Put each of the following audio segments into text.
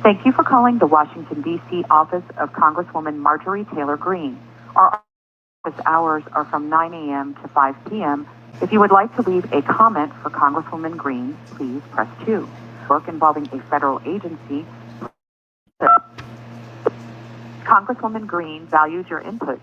Thank you for calling the Washington, D.C. office of Congresswoman Marjorie Taylor Greene. Our office hours are from 9 a.m. to 5 p.m. If you would like to leave a comment for Congresswoman Greene, please press 2. Work involving a federal agency. Congresswoman Greene values your input.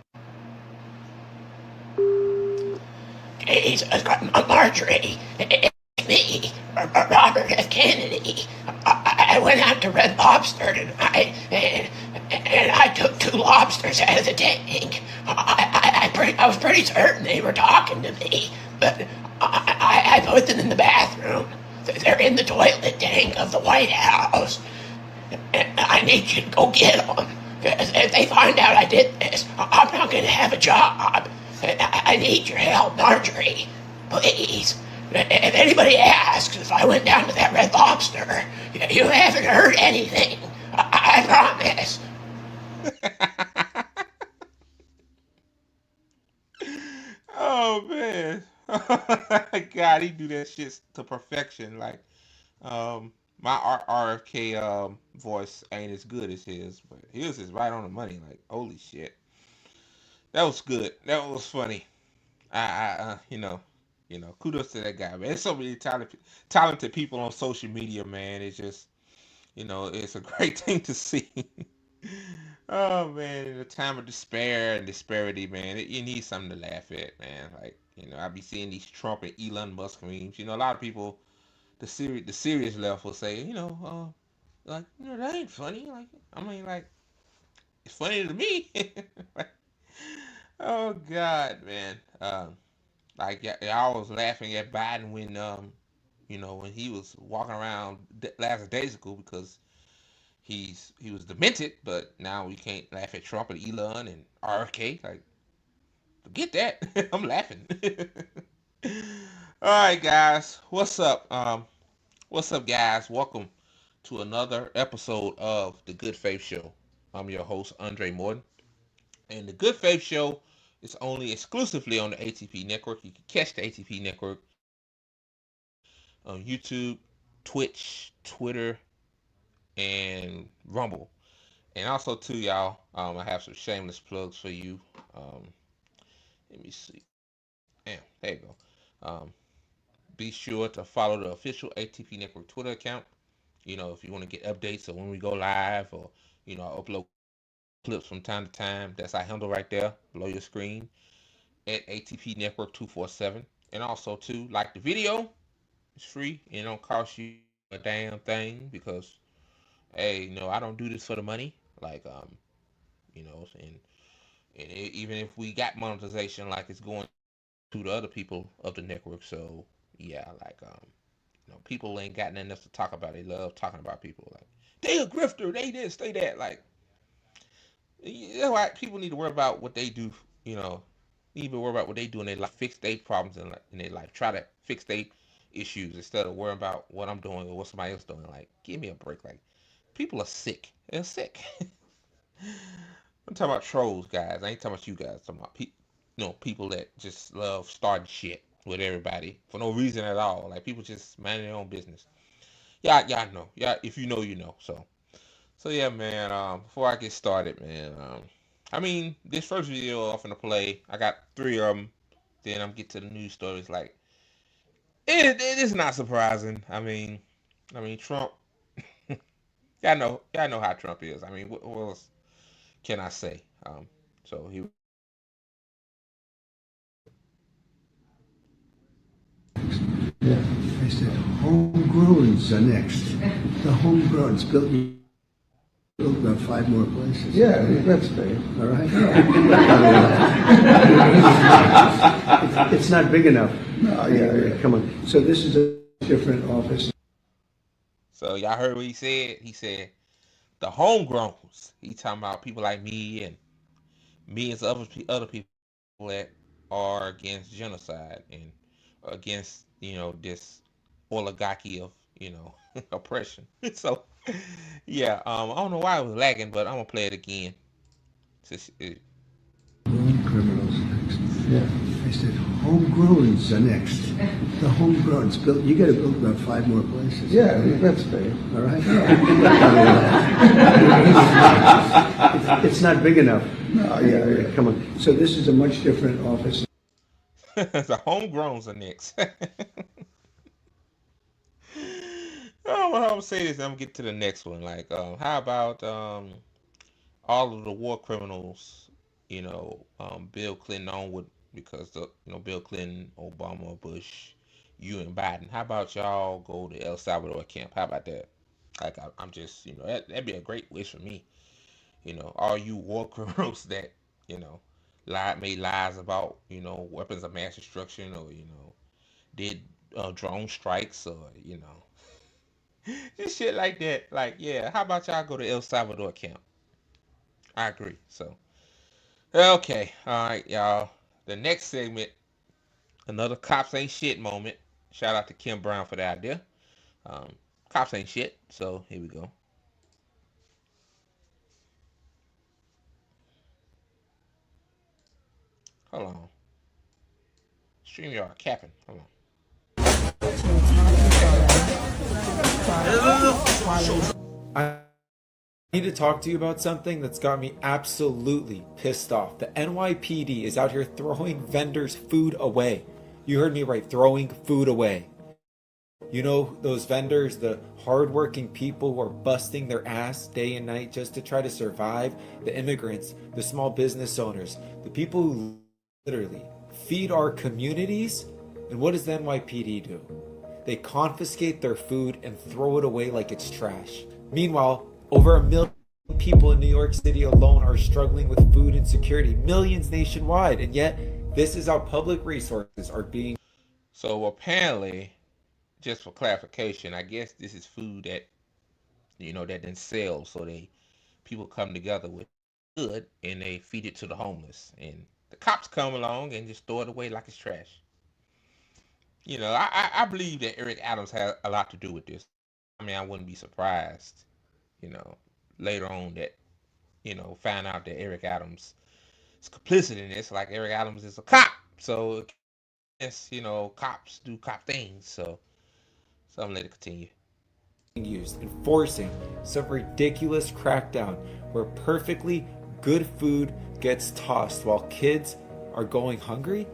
Jesus, Marjorie, it's me, Robert F. Kennedy. I went out to Red Lobster tonight, and I took 2 lobsters out of the tank. I was pretty certain they were talking to me, but I put them in the bathroom. They're in the toilet tank of the White House. And I need you to go get them. Because if they find out I did this, I'm not going to have a job. I need your help, Marjorie. Please. If anybody asks if I went down to that Red Lobster, you haven't heard anything. I promise. Oh man. God, he do that shit to perfection. Like, my RFK voice ain't as good as his, but his is right on the money. Like, holy shit, that was good. That was funny. Kudos to that guy, man. There's so many talented people on social media, man. It's just, it's a great thing to see. Oh man, in a time of despair and disparity, man, you need something to laugh at, man. Like, I be seeing these Trump and Elon Musk memes. A lot of people, the serious left will say, like, that ain't funny. Like, I mean, like, it's funny to me. Like, oh God, man. Like, I was laughing at Biden when he was walking around last days ago because he was demented, but now we can't laugh at Trump and Elon and RFK. Like, forget that. I'm laughing. All right, guys, what's up? What's up, guys? Welcome to another episode of the Good Faith Show. I'm your host, Andre Morton, and the Good Faith Show is only exclusively on the ATP Network. You can catch the ATP Network on YouTube, Twitch, Twitter, and Rumble. And also, too, y'all, I have some shameless plugs for you. Let me see. Damn, there you go. Be sure to follow the official ATP Network Twitter account. If you want to get updates of when we go live, or I upload clips from time to time. That's our handle right there below your screen at ATP Network 247. And also, too, like the video. It's free and it don't cost you a damn thing because, hey, I don't do this for the money. Like, even if we got monetization, like, it's going to the other people of the network. So yeah, like, people ain't got nothing else to talk about. They love talking about people. Like, they a grifter, they this, they that. Like, why people need to worry about what they do. Need to worry about what they do in their life. Fix their problems in their life. Try to fix their issues instead of worrying about what I'm doing or what somebody else doing. Like, give me a break. Like, people are sick. They're sick. I'm talking about trolls, guys. I ain't talking about you guys. I'm talking about people that just love starting shit with everybody for no reason at all. Like, people just minding their own business. Y'all know. Yeah, if you know, you know. So yeah, man. Before I get started, man. I mean, this first video I'm finna play, I got 3 of them. Then I'm get to the news stories. Like, it is not surprising. I mean, Trump. Y'all know how Trump is. I mean, what else can I say? So he. Yeah, I said homegrowns are next. The homegrowns built about 5 more places. Yeah, that's fair. All right. It's not big enough. No, yeah. Come on. So this is a different office. So y'all heard what he said? He said the homegrowns. He talking about people like me and millions of other people that are against genocide and against this oligarchy of oppression. So yeah, I don't know why it was lagging, but I'm gonna play it again. Criminals next. Yeah. I said, homegrown's the next. The homegrown's built. You got to build about 5 more places. Yeah, that's big. All right. It's not big enough. Oh, yeah. Come on. So this is a much different office. The homegrowns are next. I'm gonna say this. I'm gonna get to the next one. Like, how about all of the war criminals? Bill Clinton onward because Bill Clinton, Obama, Bush, you and Biden. How about y'all go to El Salvador camp? How about that? Like, I'm just that'd be a great wish for me. All you war criminals that made lies about weapons of mass destruction or did drone strikes or just shit like that. Like, yeah, how about y'all go to El Salvador camp? I agree. So, okay, all right, y'all. The next segment, another cops ain't shit moment. Shout out to Kim Brown for the idea. Um, Cops ain't shit. So here we go. Hold on. StreamYard capping. Hold on. I need to talk to you about something that's got me absolutely pissed off. The NYPD is out here throwing vendors' food away. You heard me right, throwing food away. You know those vendors, the hardworking people who are busting their ass day and night just to try to survive? The immigrants, the small business owners, the people who literally feed our communities? And what does the NYPD do? They confiscate their food and throw it away like it's trash. Meanwhile, over 1 million people in New York City alone are struggling with food insecurity, millions nationwide, and yet this is how public resources are being. So apparently, just for clarification, I guess this is food that that didn't sell, so people come together with good and they feed it to the homeless, and the cops come along and just throw it away like it's trash. I believe that Eric Adams had a lot to do with this. I mean, I wouldn't be surprised, you know, later on that find out that Eric Adams is complicit in this. Like, Eric Adams is a cop, so yes, cops do cop things. So I'm gonna let it continue. Used, enforcing some ridiculous crackdown where perfectly good food gets tossed while kids are going hungry?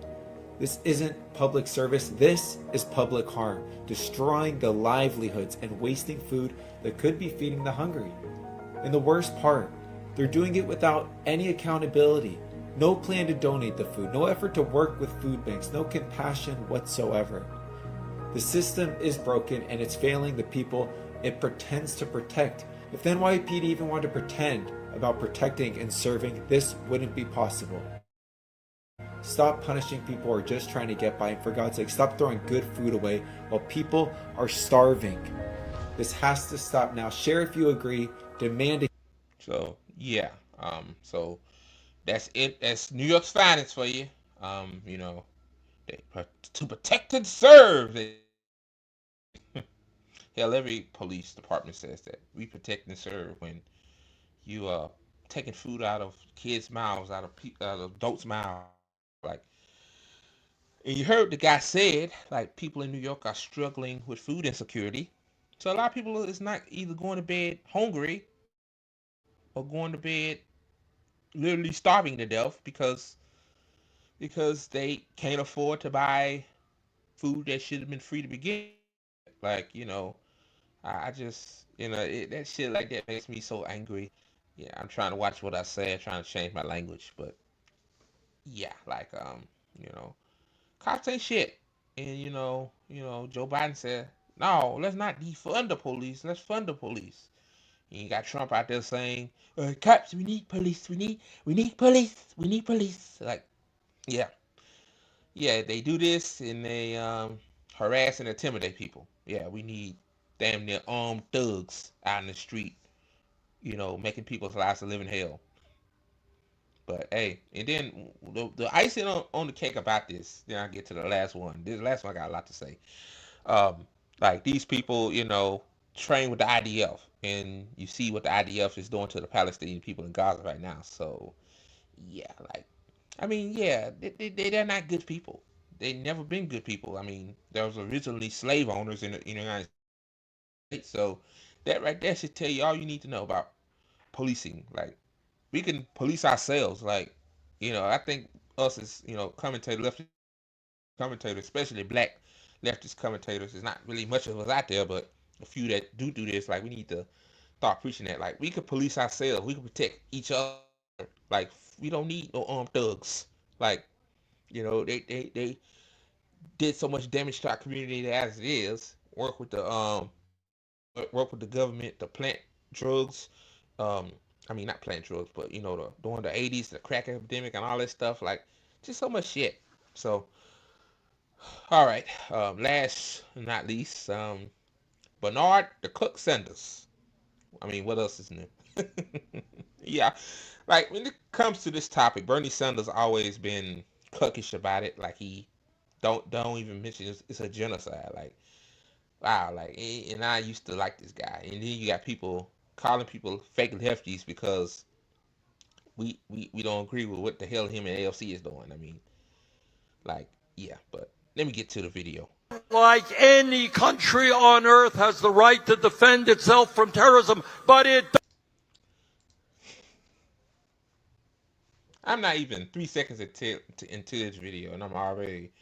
This isn't public service, this is public harm, destroying the livelihoods and wasting food that could be feeding the hungry. And the worst part, they're doing it without any accountability, no plan to donate the food, no effort to work with food banks, no compassion whatsoever. The system is broken and it's failing the people it pretends to protect. If the NYPD even wanted to pretend about protecting and serving, this wouldn't be possible. Stop punishing people who are just trying to get by, and for God's sake, stop throwing good food away while people are starving. This has to stop now. Share if you agree. Demand. So yeah, so that's it. That's New York's finest for you. They, to protect and serve. Hell, every police department says that we protect and serve. When you taking food out of kids' mouths, out of adults' mouths, like, and you heard the guy said, like, people in New York are struggling with food insecurity. So a lot of people is not either going to bed hungry or going to bed literally starving to death because they can't afford to buy food that should have been free to begin. Like, I just that shit like that makes me so angry. Yeah, I'm trying to watch what I say, trying to change my language, but yeah, like you know, cops ain't shit. And Joe Biden said, no, let's not defund the police, let's fund the police. And you got Trump out there saying, cops, we need police, we need police, we need police. Like, yeah, yeah, they do this and they harass and intimidate people. Yeah, we need damn near armed thugs out in the street, making people's lives a living hell. But hey, and then the icing on the cake about this, then I get to the last one. This last one I got a lot to say. Um, like, these people, train with the IDF, and you see what the IDF is doing to the Palestinian people in Gaza right now. So yeah, like, I mean, yeah, they're not good people. They never been good people. I mean, there was originally slave owners in the United States, so that right there should tell you all you need to know about policing. Like, we can police ourselves. Like, I think us as left commentators, especially black leftist commentators, there's not really much of us out there, but a few that do this. Like, we need to start preaching that. Like, we could police ourselves. We can protect each other. Like, we don't need no armed thugs. Like, they did so much damage to our community as it is. Work with the government to plant drugs. Um, I mean, not plant drugs, but during the '80s, the crack epidemic and all that stuff. Like, just so much shit. So, all right. Last but not least, Bernard the Cook Sanders. I mean, what else is new? Yeah, like when it comes to this topic, Bernie Sanders always been cuckish about it. Like, he don't even mention it's a genocide. Like, wow, like, and I used to like this guy, and then you got people calling people fake lefties because we don't agree with what the hell him and ALC is doing. I mean, like, yeah, but let me get to the video. Like any country on earth has the right to defend itself from terrorism, but it I'm not even 3 seconds into this video, and I'm already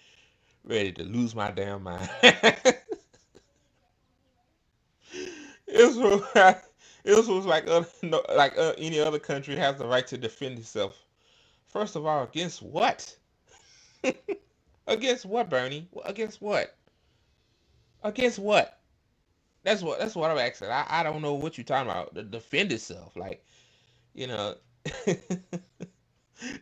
ready to lose my damn mind. Israel, Israel's like any other country has the right to defend itself. First of all, against what? Against what, Bernie? Against what? Against what? That's what I'm asking. I don't know what you're talking about. To defend itself, like, you know.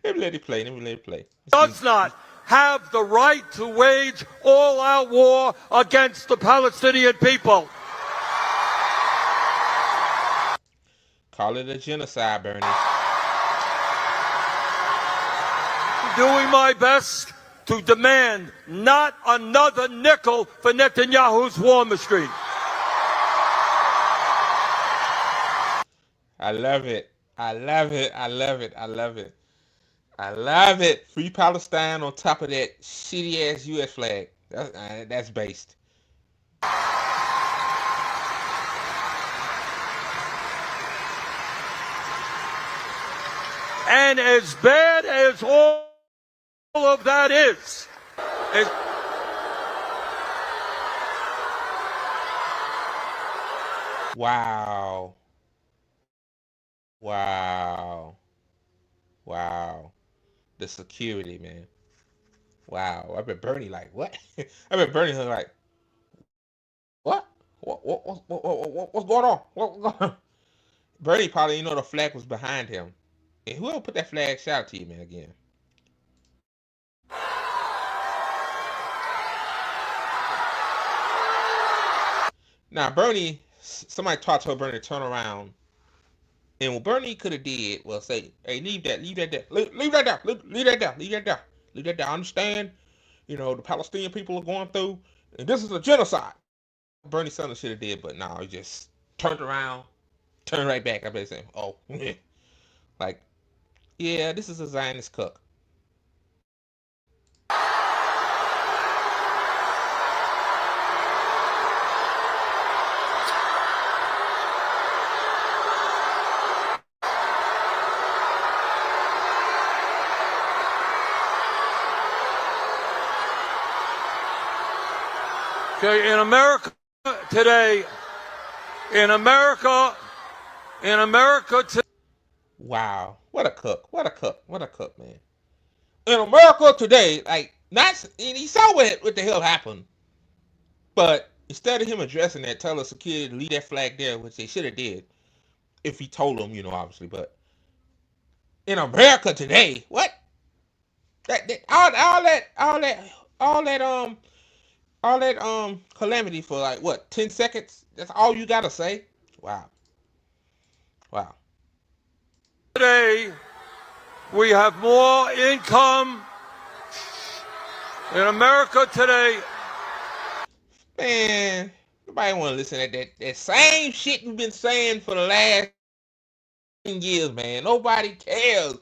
Let me let it play. Let me let it play. does not have the right to wage all-out war against the Palestinian people. Call it a genocide, Bernie. Doing my best to demand not another nickel for Netanyahu's war machine. I love it. I love it. I love it. I love it. I love it. Free Palestine on top of that shitty ass U.S. flag. That's based. And as bad as all of that is, Wow. Wow. Wow. The security, man. Wow. I bet Bernie like, what? I bet Bernie like, what? What's going on? What's going on? Bernie probably didn't know the flag was behind him. And whoever put that flag, shout out to you, man, again. Now, Bernie, somebody told Bernie to turn around. And what Bernie could have did was say, hey, leave that there. Leave that there. Leave that there. Leave that there. Leave that there. I understand, the Palestinian people are going through, and this is a genocide. Bernie Sanders should have did, but no, he just turned around, turned right back. I bet saying, oh, like, yeah, this is a Zionist cook. okay, in America today, Wow, what a cook, what a cook, what a cook, man. In America today, like, not, and he saw what the hell happened, but instead of him addressing that, tell us a kid to leave that flag there, which they should have did, if he told them, obviously. But in America today, what? That all that calamity for like what, 10 seconds? That's all you gotta say? Wow. Wow. today we have more income. In America today, Man, nobody wanna listen to that same shit you've been saying for the last years, man. Nobody cares.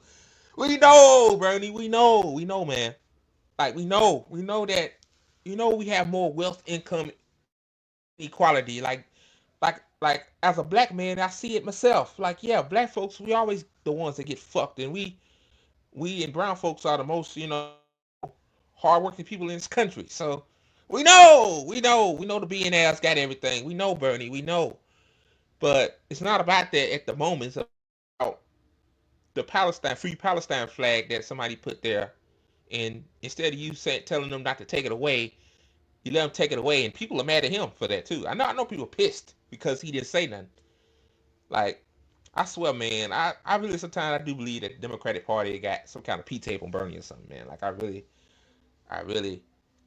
We know, Bernie. We know, man. Like we know that, we have more wealth, income equality. Like as a black man, I see it myself. Like, yeah, black folks, we always the ones that get fucked, and we and brown folks are the most, hardworking people in this country. So we know the billionaires got everything. We know, Bernie. We know, but it's not about that at the moment. It's about the Free Palestine flag that somebody put there, and instead of you telling them not to take it away, you let him take it away, and people are mad at him for that too. I know people are pissed because he didn't say nothing. Like, I swear, man, I really sometimes I do believe that the Democratic Party got some kind of P tape on Bernie or something, man. Like, I really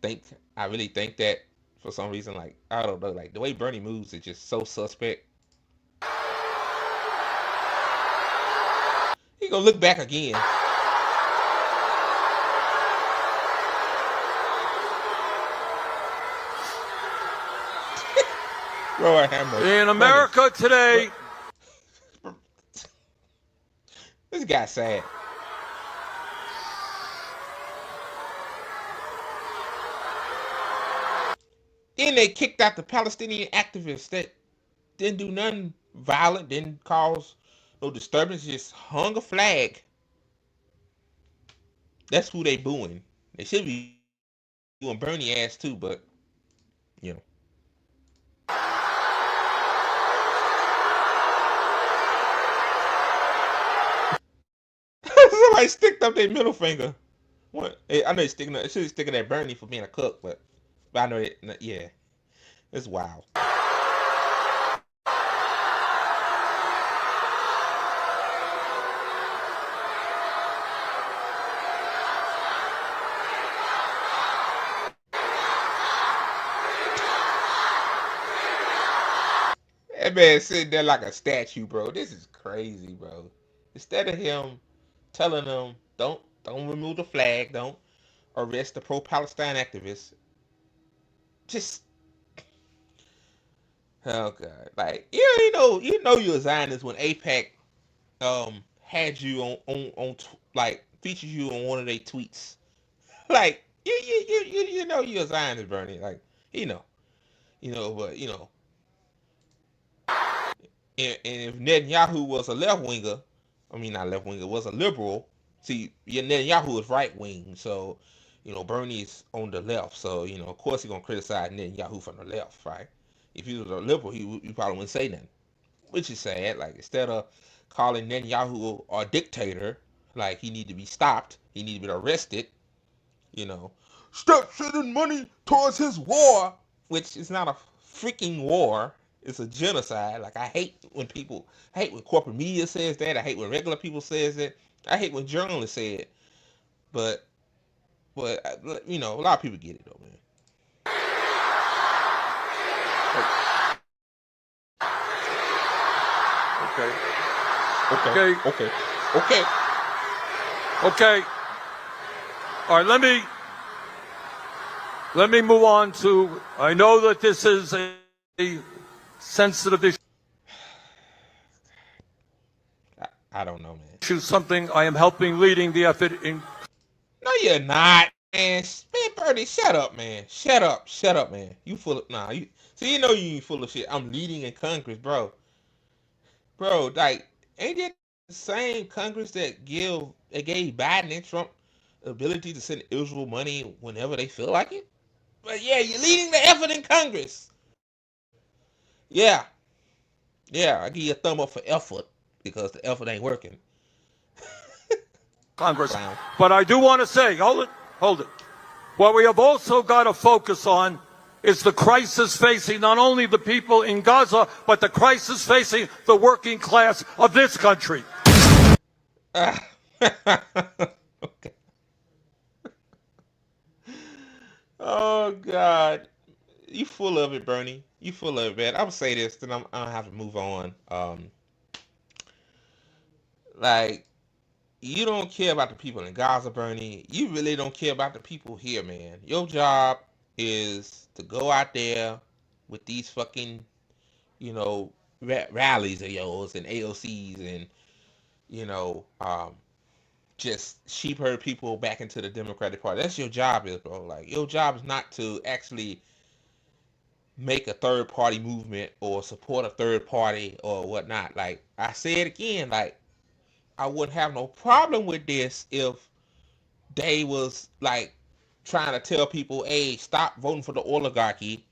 think I really think that for some reason, like, I don't know, like the way Bernie moves is just so suspect. He gonna look back again. Lord have mercy. In America today, This guy's sad. Then they kicked out the Palestinian activists that didn't do nothing violent, didn't cause no disturbance, just hung a flag. That's who they booing. They should be doing Bernie ass too, but you know. Somebody sticked up their middle finger. What? I know they sticking. It should be sticking at Bernie for being a cook, but I know that. Yeah, it's wild. That man sitting there like a statue, bro. This is crazy, bro. Instead of him telling them, don't remove the flag, don't arrest the pro-Palestine activists, just, oh god, like, you know you're a Zionist when APAC had you on like featured you on one of their tweets. Like, you know you're a Zionist, Bernie. Like, you know, but and if Netanyahu was a left winger, I mean not left winger, was a liberal. See, yeah, Netanyahu is right wing, so Bernie's on the left. So of course he's gonna criticize Netanyahu from the left, right? If he was a liberal, he probably wouldn't say nothing, which is sad. Like, instead of calling Netanyahu a dictator, like, he need to be stopped, he need to be arrested. You know, stop sending money towards his war, which is not a freaking war. It's a genocide. Like, I hate when corporate media says that. I hate when regular people says it. I hate when journalists say it. But a lot of people get it though, man. okay, Okay. Okay. Okay. okay. All right, let me move on to. I know that this is a sensitive I don't know, man. issue. Something I am helping leading the effort in. No, you're not, man. Man, Bernie, shut up, man. Shut up, man. You full of you. See, you ain't full of shit. I'm leading in Congress, bro. Bro, like, ain't that the same Congress that gave Biden and Trump the ability to send Israel money whenever they feel like it? But yeah, you're leading the effort in Congress. Yeah, I give you a thumb up for effort because the effort ain't working. Congress. Clown. But I do want to say, hold it. What we have also got to focus on is the crisis facing not only the people in Gaza, but the crisis facing the working class of this country. Okay. Oh God, you full of it, Bernie. You full of it, man. I'm gonna say this, then I'm gonna have to move on. Like, you don't care about the people in Gaza, Bernie. You really don't care about the people here, man. Your job is to go out there with these fucking, rallies of yours and AOCs and, just sheep herd people back into the Democratic Party. That's your job, is bro. Like your job is not to actually make a third party movement or support a third party or whatnot. Like I said again, like I wouldn't have no problem with this if they was like trying to tell people, hey, stop voting for the oligarchy.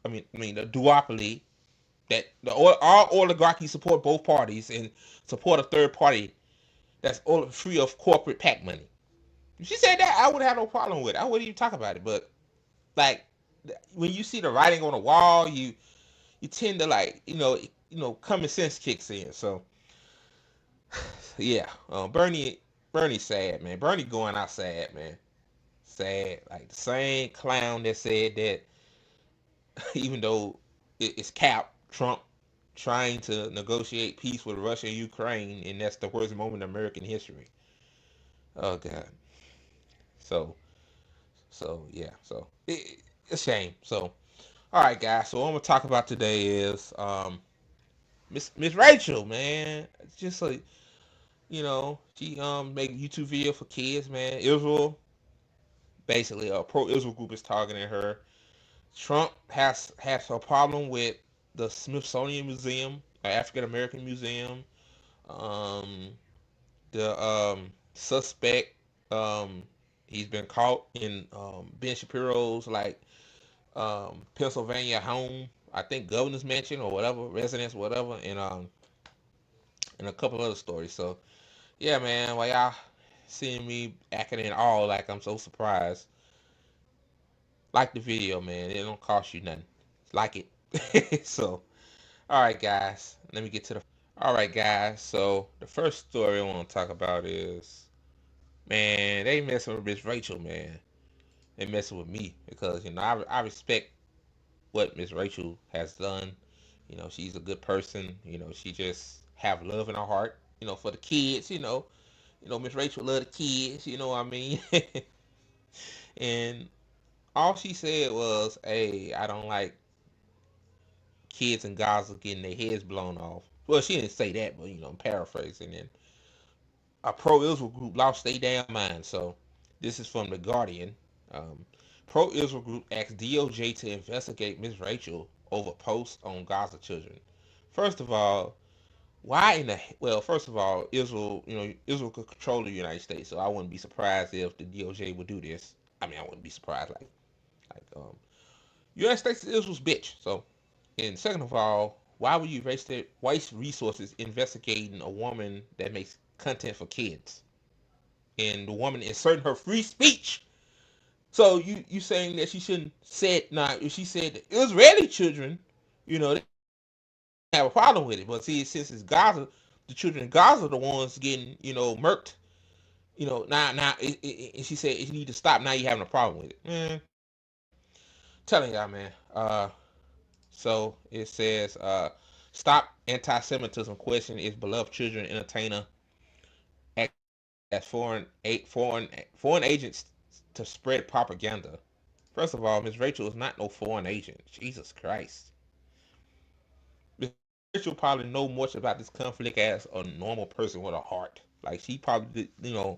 I mean the duopoly. That all oligarchies support both parties and support a third party that's all free of corporate PAC money. If she said that, I would have no problem with it. I wouldn't even talk about it. But like when you see the writing on the wall, you tend to like common sense kicks in. So yeah, Bernie's sad, man. Bernie going out sad, man. Sad, like the same clown that said that even though it's cap Trump trying to negotiate peace with Russia and Ukraine, and that's the worst moment in American history. Oh God. So yeah. So it's a shame. So all right, guys. So what I'm gonna talk about today is Miss Rachel, man. It's just like she make a YouTube video for kids, man. Israel, basically a pro-Israel group is targeting her. Trump has a problem with the Smithsonian Museum, African American Museum. Um, the suspect, he's been caught in Ben Shapiro's Pennsylvania home, I think governor's mansion or whatever, residence, whatever, and a couple other stories. So yeah, man, while y'all seeing me acting in all like I'm so surprised, like the video, man. It don't cost you nothing. Like it. So, all right, guys. Let me get to the. All right, guys. So the first story I want to talk about is, man, they messing with Miss Rachel, man. They messing with me because I respect what Miss Rachel has done. She's a good person. She just have love in her heart. For the kids. Miss Rachel love the kids. You know what I mean? And all she said was, "Hey, I don't like kids in Gaza getting their heads blown off." Well, she didn't say that, but I'm paraphrasing. And a pro-Israel group lost their damn mind. So this is from the Guardian. Pro-Israel group asks DOJ to investigate Miss Rachel over posts on Gaza children. First of all, why in the well? First of all, Israel could control the United States, so I wouldn't be surprised if the DOJ would do this. I mean, I wouldn't be surprised. United States is Israel's bitch. So, and second of all, why would you waste resources investigating a woman that makes content for kids? And the woman inserting her free speech. So you saying that she shouldn't said if she said the Israeli children, they have a problem with it. But see, since it's Gaza, the children in Gaza are the ones getting murked. Now she said you need to stop. Now you're having a problem with it, man. Telling y'all, man. So it says, stop anti-Semitism question is beloved children entertainer act as foreign agents to spread propaganda. First of all, Miss Rachel is not no foreign agent. Jesus Christ. Miss Rachel probably know much about this conflict as a normal person with a heart. Like she probably, I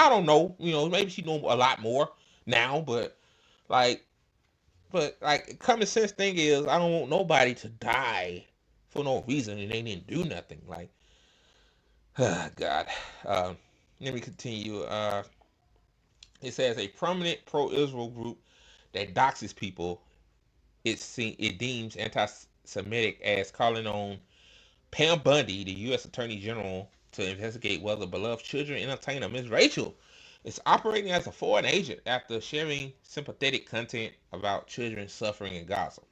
don't know. Maybe she know a lot more now, like common sense thing is I don't want nobody to die for no reason and they didn't do nothing. Like, God. Let me continue. It says a prominent pro-Israel group that doxes people. It deems anti-Semitic as calling on Pam Bundy, the U.S. Attorney General, to investigate whether beloved children entertainer Ms. Rachel is operating as a foreign agent after sharing sympathetic content about children suffering in Gaza.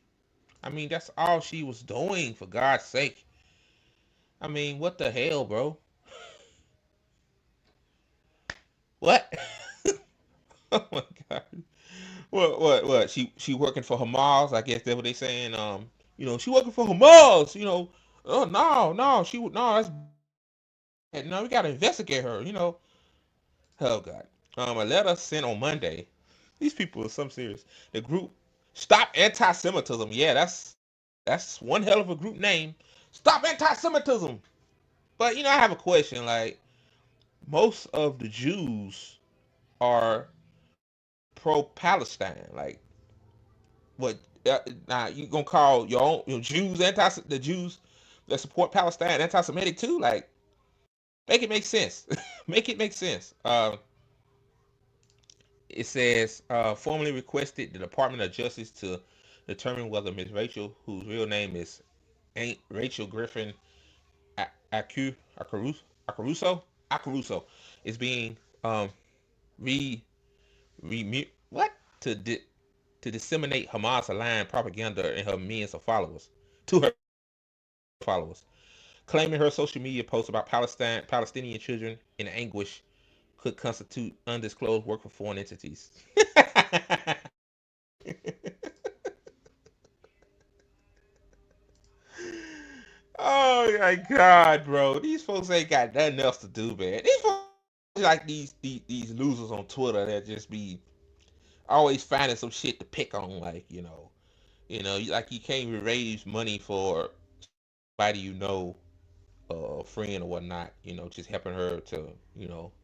I mean, that's all she was doing, for God's sake. I mean, what the hell, bro? What? Oh my God. What? She working for Hamas? I guess that's what they saying. She working for Hamas. Oh no, that's bad. No, we gotta investigate her. Oh God. A letter sent on Monday. These people are some serious. The group Stop Anti-Semitism. Yeah, that's one hell of a group name. Stop Anti-Semitism. But I have a question. Like, most of the Jews are pro-Palestine. Like, what? Now you gonna call your own Jews the Jews that support Palestine anti-Semitic too? Like, make it make sense. Make it make sense. It says formally requested the Department of Justice to determine whether Ms. Rachel, whose real name is Aunt Rachel Griffin Acaruso, is being re what to disseminate Hamas aligned propaganda in her millions of followers to her followers, claiming her social media posts about Palestinian children in anguish could constitute undisclosed work for foreign entities. Oh my God, bro! These folks ain't got nothing else to do, man. These folks like these losers on Twitter that just be always finding some shit to pick on, like like you can't even raise money for somebody a friend or whatnot, just helping her to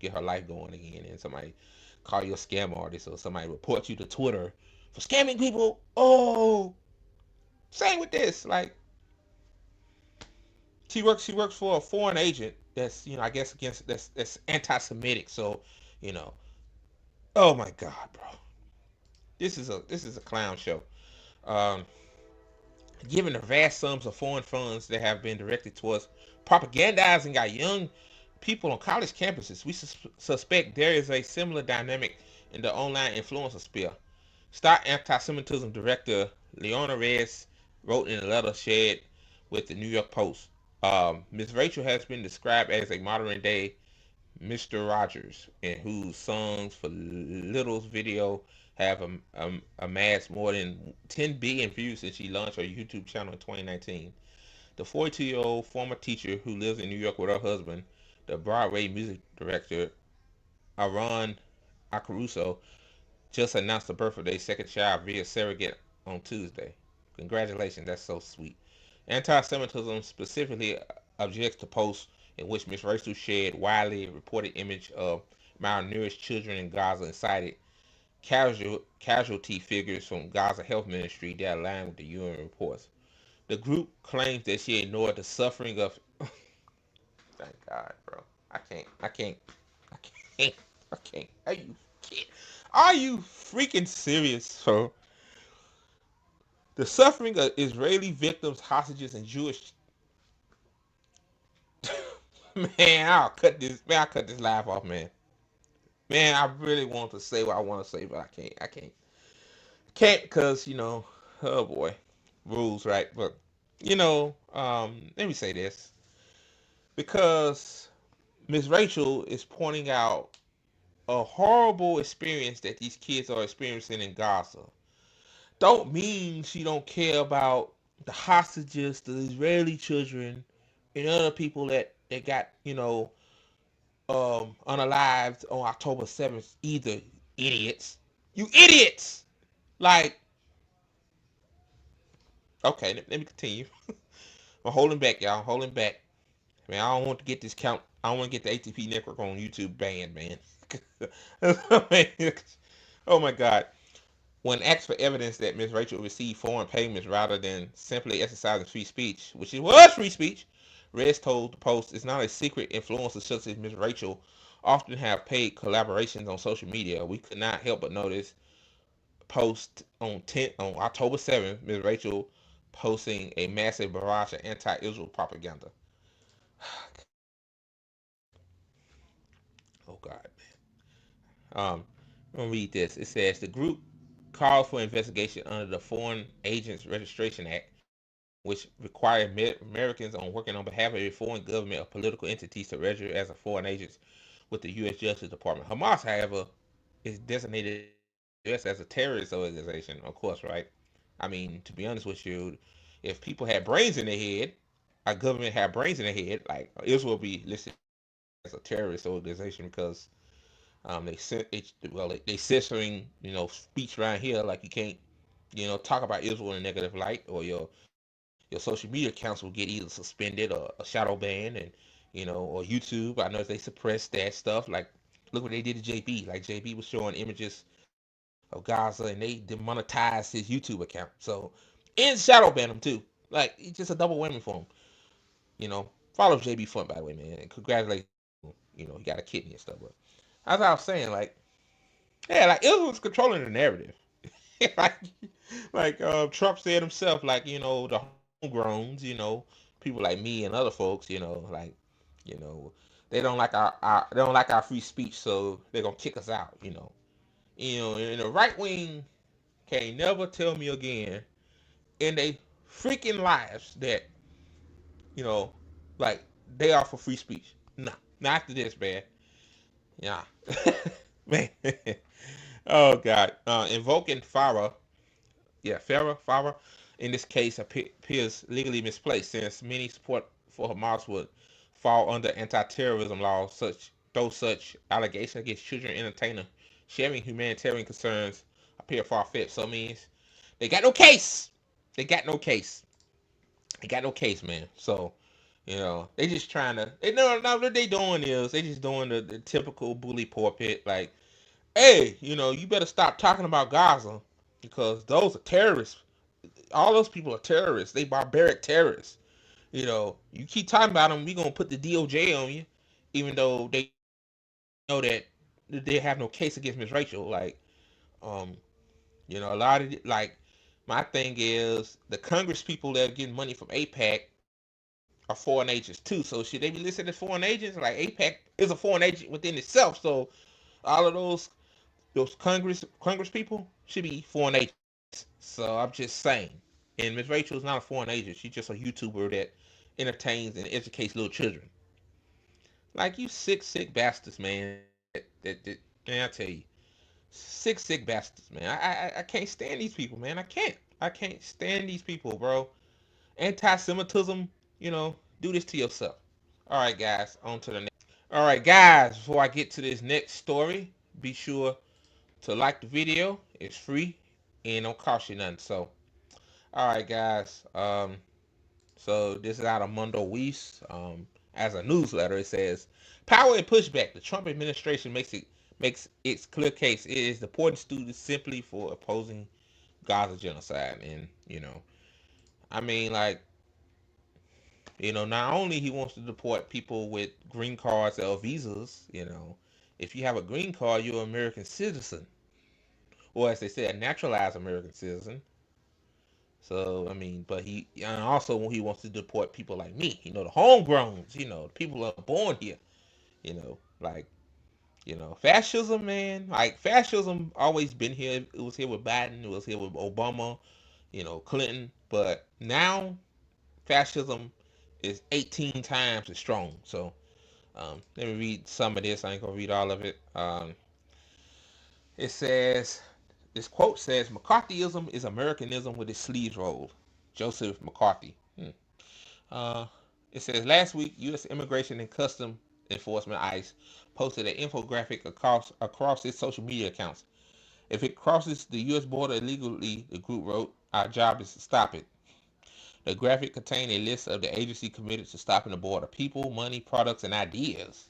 get her life going again, and somebody call you a scam artist or somebody report you to Twitter for scamming people. Oh, same with this, like. She works for a foreign agent that's I guess against that's anti-Semitic. So, you know, oh my God, bro, this is a clown show. Um, Given the vast sums of foreign funds that have been directed towards propagandizing our young people on college campuses, we suspect there is a similar dynamic in the online influencer sphere. Star anti-Semitism director Leona Reyes wrote in a letter shared with the New York Post. Ms. Rachel has been described as a modern day Mr. Rogers, and whose songs for Little's video have amassed more than 10 billion views since she launched her YouTube channel in 2019. The 42-year-old former teacher who lives in New York with her husband, the Broadway music director Aaron Acaruso, just announced the birth of their second child via surrogate on Tuesday. Congratulations, that's so sweet. Anti-Semitism specifically objects to posts in which Ms. Rachel shared widely reported image of malnourished children in Gaza and cited casualty figures from Gaza Health Ministry that align with the UN reports. The group claims that she ignored the suffering of. Thank God, bro. I can't. I can't. I can't. I can't. Are you kidding? Are you freaking serious, bro? The suffering of Israeli victims, hostages, and Jewish. Man, I'll cut this live off, man. Man, I really want to say what I want to say, but I can't. I can't because oh boy, rules, right? But let me say this because Miss Rachel is pointing out a horrible experience that these kids are experiencing in Gaza. Don't mean she don't care about the hostages, the Israeli children, and other people that got unalived on October 7th either. Idiots, you idiots! Like, okay, let me continue. I'm holding back, y'all. I'm holding back. Man, I don't want to get this count. I don't want to get the ATP network on YouTube banned, man. Oh my God. When asked for evidence that Ms. Rachel received foreign payments rather than simply exercising free speech, which it was free speech, Reyes told the Post it's not a secret influencers such as Ms. Rachel often have paid collaborations on social media. We could not help but notice post on October 7th, Ms. Rachel posting a massive barrage of anti-Israel propaganda. Oh God, man. I'm gonna read this. It says the group calls for investigation under the Foreign Agents Registration Act, which require Americans on working on behalf of a foreign government or political entities to register as a foreign agent with the U.S. Justice Department. Hamas, however, is designated just as a terrorist organization, of course, right? I mean, to be honest with you, if people had brains in their head, our government had brains in their head, like Israel would be listed as a terrorist organization because they censoring speech around here, like you can't talk about Israel in a negative light, or your social media accounts will get either suspended or a shadow ban, and or YouTube. I know they suppressed that stuff. Like, look what they did to JB. Like, JB was showing images of Gaza, and they demonetized his YouTube account. So, and shadow banned him too. Like, it's just a double whammy for him. Follow JB Fun, by the way, man. And congratulations. He got a kidney and stuff. But as I was saying, like, yeah, like Israel's controlling the narrative. like, Trump said himself, like, the homegrowns, people like me and other folks, like, you know, they don't like our free speech, so they're gonna kick us out, and the right wing can't never tell me again in they freaking lives that, you know, like they are for free speech. No, not after this, man. Yeah, man. Oh God, invoking Farah. Yeah, Farah. In this case, appears legally misplaced since many support for Hamas would fall under anti-terrorism laws. Such allegations against children entertainer sharing humanitarian concerns appear far-fetched. So it means they got no case. They got no case. They got no case, man. So they just trying to. They know what they doing is they just doing the typical bully pulpit. Like, hey, you better stop talking about Gaza because those are terrorists. All those people are terrorists. They barbaric terrorists. You keep talking about them, we gonna put the DOJ on you, even though they know that they have no case against Miss Rachel. Like, a lot of like, my thing is the Congress people that are getting money from APAC are foreign agents too. So should they be listed as foreign agents? Like, APAC is a foreign agent within itself. So all of those Congress people should be foreign agents. So I'm just saying. And Miss Rachel is not a foreign agent. She's just a YouTuber that entertains and educates little children. Like, you sick bastards, man. Man, I tell you, sick bastards, man. I can't stand these people, man. I can't stand these people, bro. Anti-Semitism, do this to yourself. All right, guys, on to the next. All right, guys, before I get to this next story, be sure to like the video. It's free and don't cost you nothing. So, all right, guys. So this is out of Mundo Weiss. As a newsletter, it says, "Power and pushback. The Trump administration makes its clear case. It is deporting students simply for opposing Gaza genocide." And I mean, like, not only he wants to deport people with green cards or visas. If you have a green card, you're an American citizen, or as they say, a naturalized American citizen. So I mean, but he and also he wants to deport people like me, the homegrowns, the people that are born here, like fascism, man. Like, fascism always been here. It was here with Biden, it was here with Obama, Clinton, but now fascism is 18 times as strong. So let me read some of this. I ain't gonna read all of it. It says, this quote says, "McCarthyism is Americanism with its sleeves rolled." Joseph McCarthy. Uh, it says, last week, U.S. Immigration and Customs Enforcement, ICE, posted an infographic across its social media accounts. "If it crosses the U.S. border illegally," the group wrote, "our job is to stop it." The graphic contained a list of the agency committed to stopping the border: people, money, products, and ideas.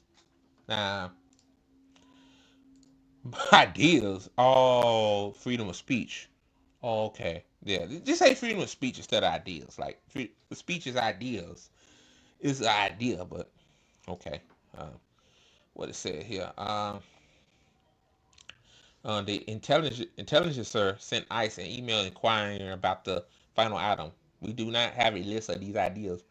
Now, ideas, all freedom of speech. Oh, okay. Yeah, just say freedom of speech instead of ideas. Like, the speech is ideas. It's an idea, but okay. What it said here. The intelligencer sent ICE an email inquiring about the final item. "We do not have a list of these ideas.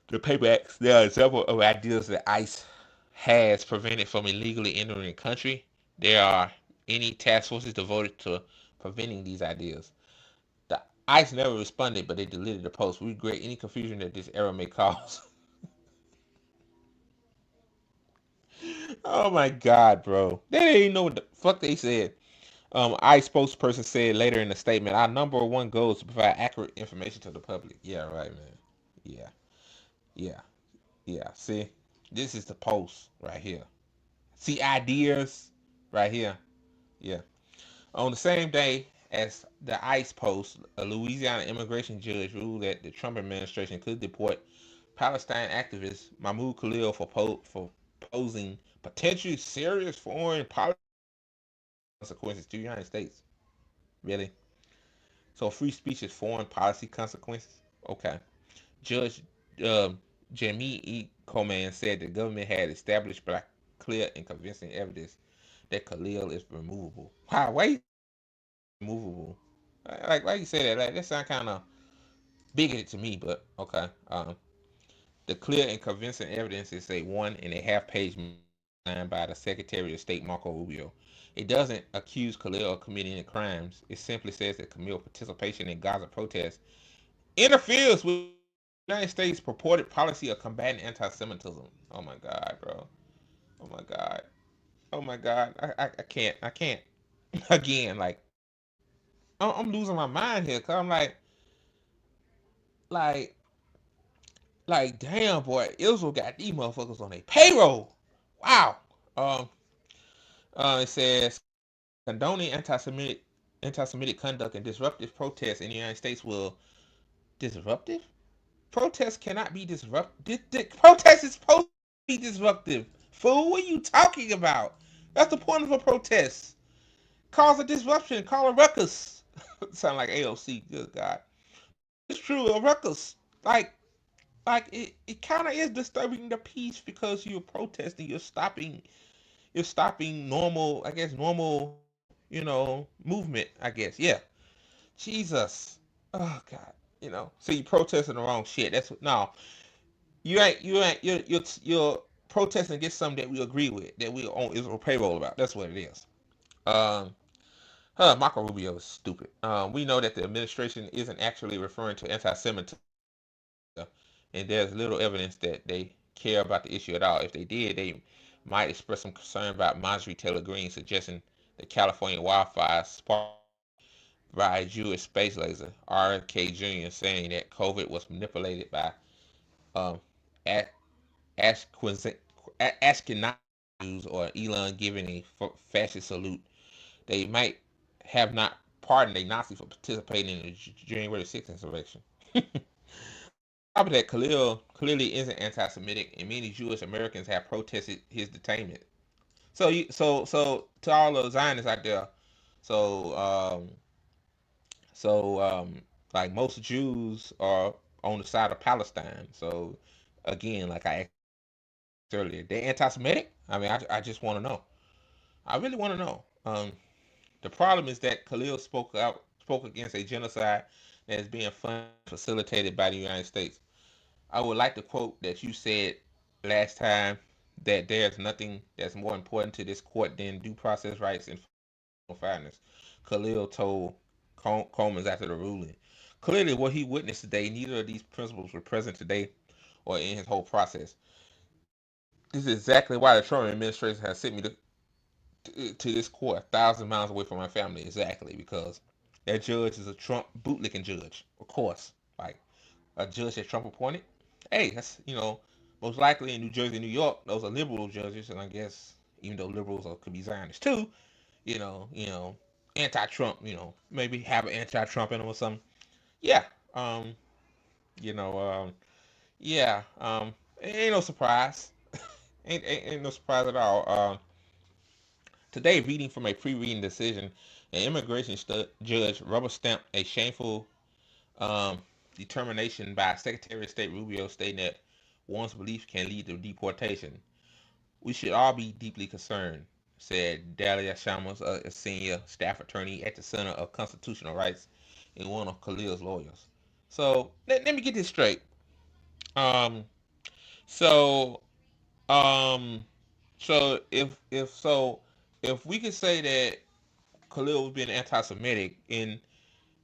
The paperbacks, there are several of ideas that ICE has prevented from illegally entering the country. There are any task forces devoted to preventing these ideas." The ICE never responded, but they deleted the post. "We regret any confusion that this error may cause." Oh my God, bro. They didn't even know what the fuck they said. ICE spokesperson said later in the statement, "Our number one goal is to provide accurate information to the public." Yeah, right, man. Yeah, yeah, yeah. See, this is the post right here. See, ideas right here. Yeah. On the same day as the ICE post, a Louisiana immigration judge ruled that the Trump administration could deport Palestine activist Mahmoud Khalil for posing potentially serious foreign policy consequences to the United States. Really? So free speech is foreign policy consequences? Okay. Judge um, Jamie E. Coleman said the government had established by clear and convincing evidence that Khalil is removable. Wow, why is he removable? Like, why you say that? Like, that sound kind of bigoted to me, but okay. The clear and convincing evidence is a 1.5 page signed by the Secretary of State Marco Rubio. It doesn't accuse Khalil of committing any crimes. It simply says that Khalil's participation in Gaza protests interferes with the United States' purported policy of combating anti-Semitism. Oh my God, bro. Oh my God. Oh my God. I can't. I can't. Again, like, I'm losing my mind here because I'm like, damn, boy, Israel got these motherfuckers on their payroll. Wow. Um, it says condoning anti-Semitic conduct and disruptive protests in the United States will disruptive. Protests cannot be disruptive. Protest is supposed to be disruptive. Fool, what are you talking about? That's the point of a protest. Cause a disruption. Call a ruckus. Sound like AOC. Good God. It's true, a ruckus. It kind of is disturbing the peace because you're protesting. You're stopping normal. I guess normal. Movement. I guess. Yeah. Jesus. Oh God. So you protesting the wrong shit. That's what. No. You're protesting against something that we agree with, that we on Israel payroll about. That's what it is. Um, Marco Rubio is stupid. We know that the administration isn't actually referring to anti-Semitism, and there's little evidence that they care about the issue at all. If they did, they might express some concern about Marjorie Taylor Greene suggesting the California wildfires sparked by a Jewish space laser. R.K. Jr. saying that COVID was manipulated by um, Ashkenazi Jews, or Elon giving a fascist salute. They might have not pardoned a Nazi for participating in the January 6th insurrection. On top of that, Khalil clearly isn't anti-Semitic, and many Jewish Americans have protested his detainment. So to all those Zionists out there, so so like most Jews are on the side of Palestine. So again, like I asked earlier, they anti-Semitic? I mean, I just want to know. I really want to know. The problem is that Khalil spoke against a genocide that is being funded, facilitated by the United States. I would like to quote that you said last time, that there's nothing that's more important to this court than due process rights and fairness. Khalil told Coleman after the ruling. Clearly, what he witnessed today, neither of these principles were present today or in his whole process. This is exactly why the Trump administration has sent me to this court 1,000 miles away from my family. Exactly, because that judge is a Trump bootlicking judge, of course. Like a judge that Trump appointed. Hey, that's most likely in New Jersey, New York, those are liberal judges, and I guess even though liberals could be Zionists too, anti-Trump, maybe have an anti-Trump in them or something. Yeah, you know, yeah, ain't no surprise. Ain't no surprise at all. Today, reading from a pre-reading decision, an immigration judge rubber stamped a shameful um, determination by Secretary of State Rubio, stating that one's beliefs can lead to deportation. We should all be deeply concerned, said Dalia Shamas, a senior staff attorney at the Center of Constitutional Rights and one of Khalil's lawyers. So let me get this straight. Um, so um, so if we could say that Khalil was being anti-Semitic, and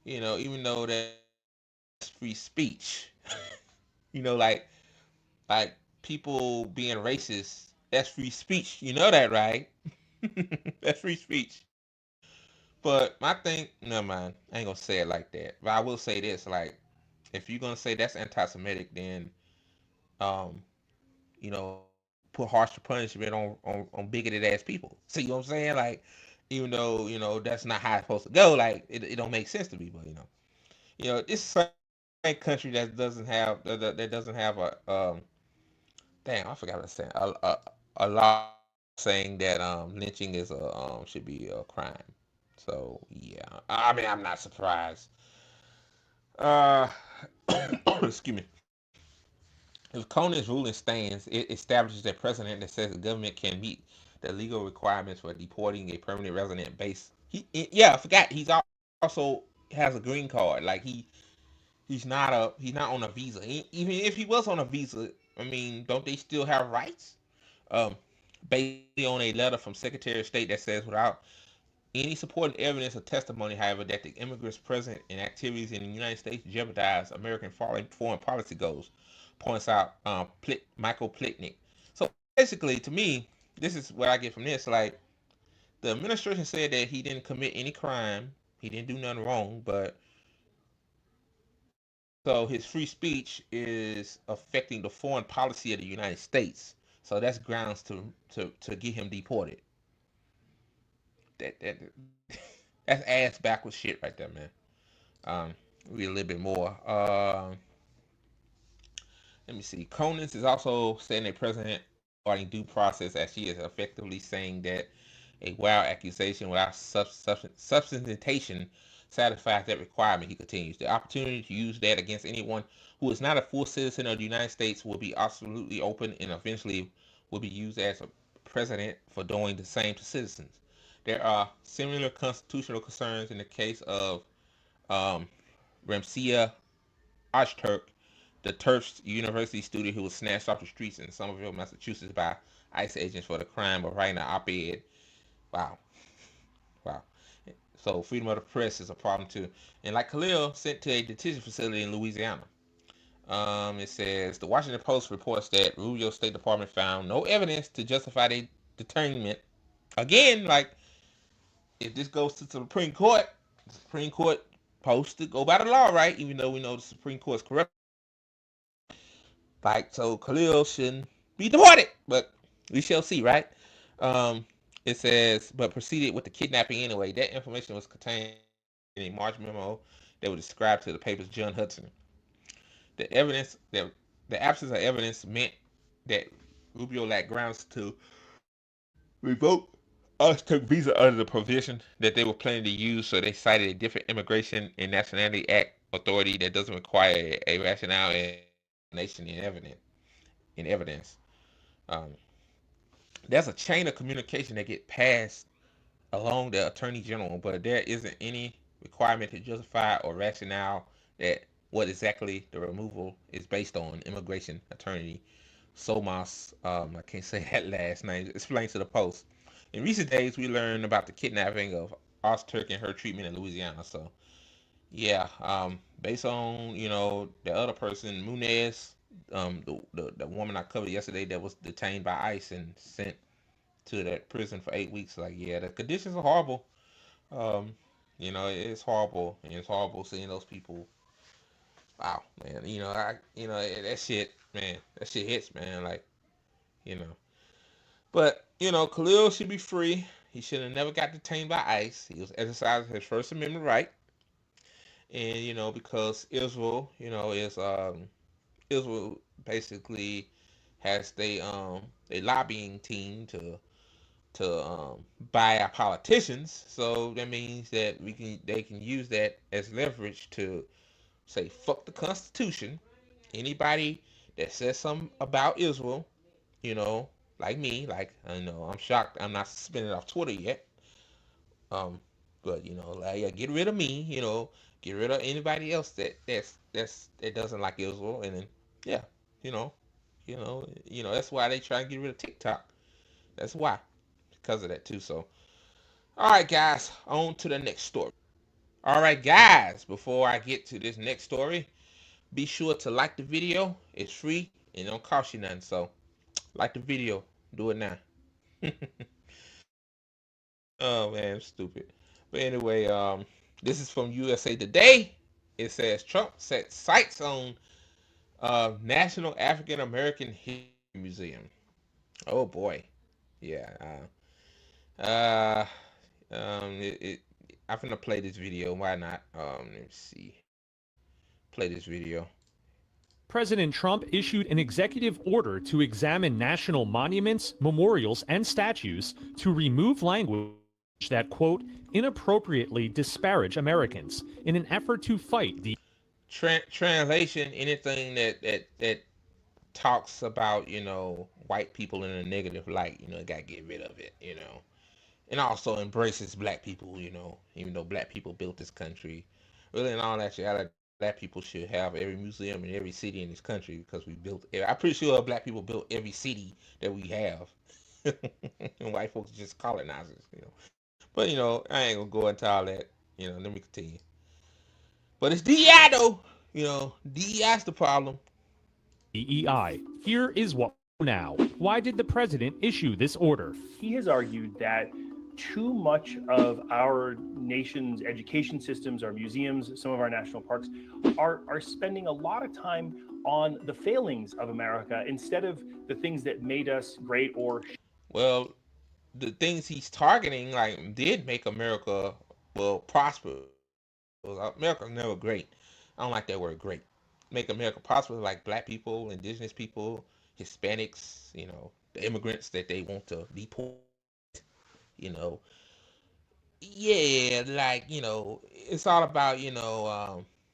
even though that's free speech, like people being racist, that's free speech. You know that, right? That's free speech. But my thing, never mind. I ain't gonna say it like that. But I will say this: like, if you're gonna say that's anti-Semitic, then um, you know, put harsher punishment on bigoted ass people. See what I'm saying? Like, even though that's not how it's supposed to go. Like, it don't make sense to me. But this country that doesn't have a damn, I forgot what I was saying, a law saying that lynching is a should be a crime. So yeah, I mean, I'm not surprised. Uh, excuse me. If Conan's ruling stands, it establishes a precedent that says the government can meet the legal requirements for deporting a permanent resident base. Yeah, I forgot. Also has a green card. Like he's not on a visa. Even if he was on a visa, I mean, don't they still have rights? Um, based on a letter from Secretary of State that says without any supporting evidence or testimony, however, that the immigrants present and activities in the United States jeopardize American foreign policy goals, points out Michael Plitnick. So basically, to me, this is what I get from this. Like, the administration said that he didn't commit any crime, he didn't do nothing wrong, but so his free speech is affecting the foreign policy of the United States. So that's grounds to get him deported. That that's ass backwards shit right there, man. Read a little bit more. Let me see. Conus is also setting a precedent regarding due process, as she is effectively saying that a wild accusation without substantiation satisfies that requirement. He continues. The opportunity to use that against anyone who is not a full citizen of the United States will be absolutely open and eventually will be used as a precedent for doing the same to citizens. There are similar constitutional concerns in the case of um, Ramsia Ashturk, the Tufts University student who was snatched off the streets in Somerville, Massachusetts by ICE agents for the crime of writing an op-ed. Wow. Wow. So freedom of the press is a problem too. And like Khalil, sent to a detention facility in Louisiana. It says the Washington Post reports that Rubio State Department found no evidence to justify their detainment. Again, like if this goes to the Supreme Court, the Supreme Court supposed to go by the law, right? Even though we know the Supreme Court is corrupt. Like, so Khalil shouldn't be deported, but we shall see, right? Um, it says, but proceeded with the kidnapping anyway. That information was contained in a March memo that was described to the paper's John Hudson. The absence of evidence meant that Rubio lacked grounds to revoke us took visa under the provision that they were planning to use, so they cited a different Immigration and Nationality Act authority that doesn't require a rationale and explanation in evidence. Um, there's a chain of communication that get passed along the attorney general, but there isn't any requirement to justify or rationale that what exactly the removal is based on. Immigration attorney Somas, I can't say that last name, explains to the Post. In recent days, we learned about the kidnapping of Ozturk and her treatment in Louisiana. So, yeah, based on the other person, Munez, the woman I covered yesterday that was detained by ICE and sent to that prison for 8 weeks. Like, yeah, the conditions are horrible. Um, it's horrible, and it's horrible seeing those people. Wow, man. That shit, man. That shit hits, man. Like, you know. But Khalil should be free. He should have never got detained by ICE. He was exercising his First Amendment right, and because Israel, Israel basically has a lobbying team to buy our politicians. So that means that they can use that as leverage to say fuck the Constitution. Anybody that says something about Israel, you know, like me, like I know I'm shocked I'm not suspended off Twitter yet. Um, but like yeah, get rid of me, get rid of anybody else that doesn't like Israel, and then yeah, you know, that's why they try and get rid of TikTok. That's why, because of that too. So all right, guys, on to the next story. All right, guys, before I get to this next story, be sure to like the video. It's free and it don't cost you nothing. So, like the video. Do it now. Oh man, I'm stupid. But anyway, this is from USA Today. It says Trump sets sights on National African American History Museum. Oh boy, yeah. Uh, I'm gonna play this video. Why not? Let me see. play this video. President Trump issued an executive order to examine national monuments, memorials, and statues to remove language that, quote, inappropriately disparage Americans in an effort to fight the Translation: anything that talks about, white people in a negative light, gotta get rid of it, and also embraces black people, even though black people built this country, really, and all that shit. Like, black people should have every museum in every city in this country because we built. I'm pretty sure black people built every city that we have, and white folks are just colonizers. But I ain't gonna go into all that. Let me continue. But it's DEI though. DEI's the problem. DEI. Here is what now. Why did the president issue this order? He has argued that too much of our nation's education systems, our museums, some of our national parks are spending a lot of time on the failings of America instead of the things that made us great or. Well, the things he's targeting did make America prosper. America's never great. I don't like that word great. Make America prosper, like black people, indigenous people, Hispanics, the immigrants that they want to deport, yeah, it's all about,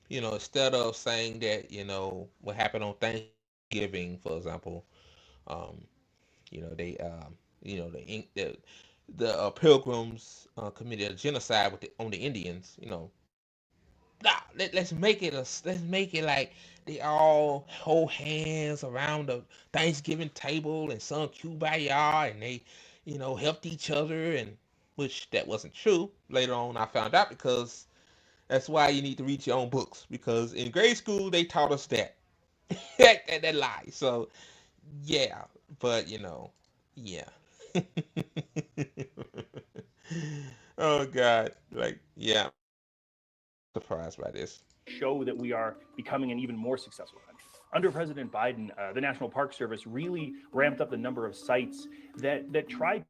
instead of saying that, what happened on Thanksgiving, for example, they, the Pilgrims committed a genocide on the Indians, Nah, let's make it like they all hold hands around the Thanksgiving table and sung Kumbaya, and they, helped each other, and which that wasn't true. Later on, I found out because that's why you need to read your own books, because in grade school they taught us that that lie. So yeah, but yeah. Oh God, yeah. Surprised by this. Show that we are becoming an even more successful country. Under President Biden, the National Park Service really ramped up the number of sites that try to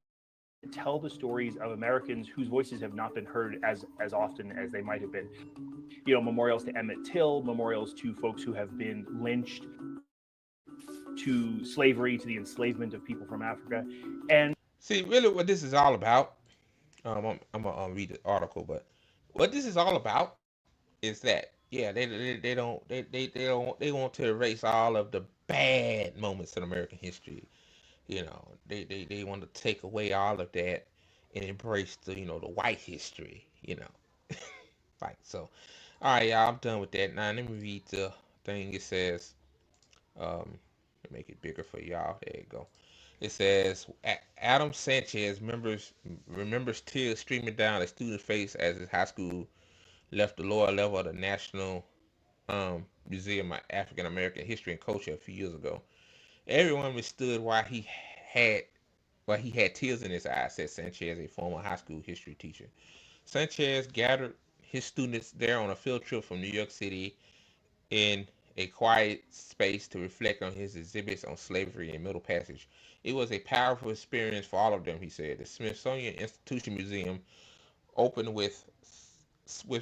tell the stories of Americans whose voices have not been heard as often as they might have been. Memorials to Emmett Till, memorials to folks who have been lynched, to slavery, to the enslavement of people from Africa. And see, really what this is all about, I'm gonna read the article, but what this is all about is that they want to erase all of the bad moments in American history. They want to take away all of that and embrace the the white history. So. All right, y'all. I'm done with that. Now let me read the thing. It says, make it bigger for y'all. There you go. It says Adam Sanchez remembers tears streaming down a student's face as his high school left the lower level of the National Museum of African American History and Culture a few years ago. Everyone understood why he had tears in his eyes, said Sanchez, a former high school history teacher. Sanchez gathered his students there on a field trip from New York City in a quiet space to reflect on his exhibits on slavery and Middle Passage. It was a powerful experience for all of them, he said. The Smithsonian Institution Museum opened with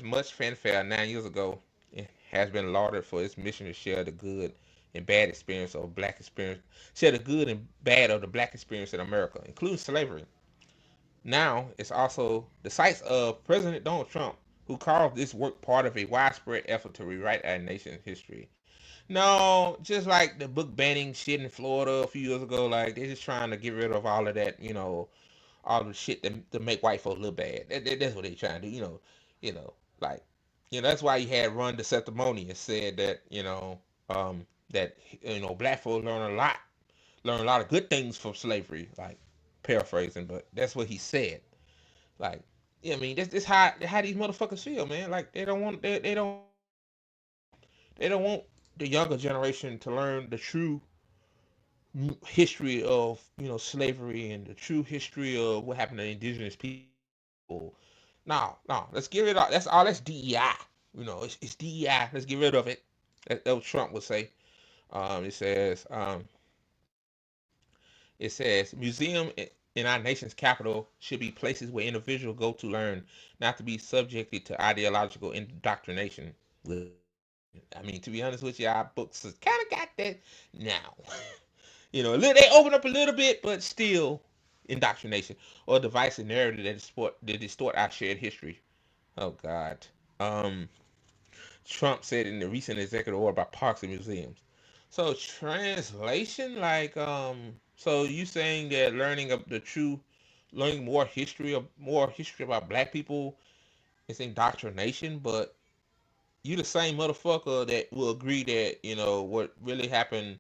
much fanfare 9 years ago. It has been lauded for its mission to share the good and bad experience of share the good and bad of the black experience in America, including slavery. Now, it's also the sites of President Donald Trump, who called this work part of a widespread effort to rewrite our nation's history. No, just like the book banning shit in Florida a few years ago, they're just trying to get rid of all of that, all the shit to make white folks look bad. That's what they're trying to do, that's why you had Ron DeSantis said that, that black folks learn a lot of good things from slavery, paraphrasing, but that's what he said. That's how these motherfuckers feel, man. They don't want the younger generation to learn the true history of slavery and the true history of what happened to indigenous people. No, let's get rid of that's all. That's DEI. It's DEI. Let's get rid of it. That's what Trump would say. It says museum in our nation's capital should be places where individuals go to learn, not to be subjected to ideological indoctrination. I mean, to be honest with you, our books kind of got that now. They open up a little bit, but still indoctrination or divisive narrative that distort our shared history. Oh God. Um, Trump said in the recent executive order about parks and museums. So translation, so you saying that learning more history about Black people is indoctrination, but you the same motherfucker that will agree that what really happened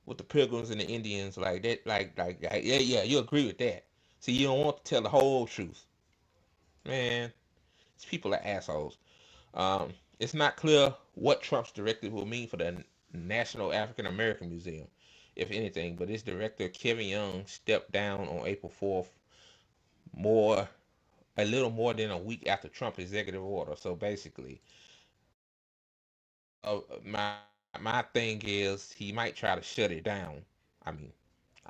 with the Pilgrims and the Indians, like that, yeah, you agree with that. See, you don't want to tell the whole truth, man. These people are assholes. It's not clear what Trump's directive will mean for the National African American Museum, if anything. But its director Kevin Young stepped down on April 4th, more a little more than a week after Trump's executive order. So basically, my thing is he might try to shut it down. I mean,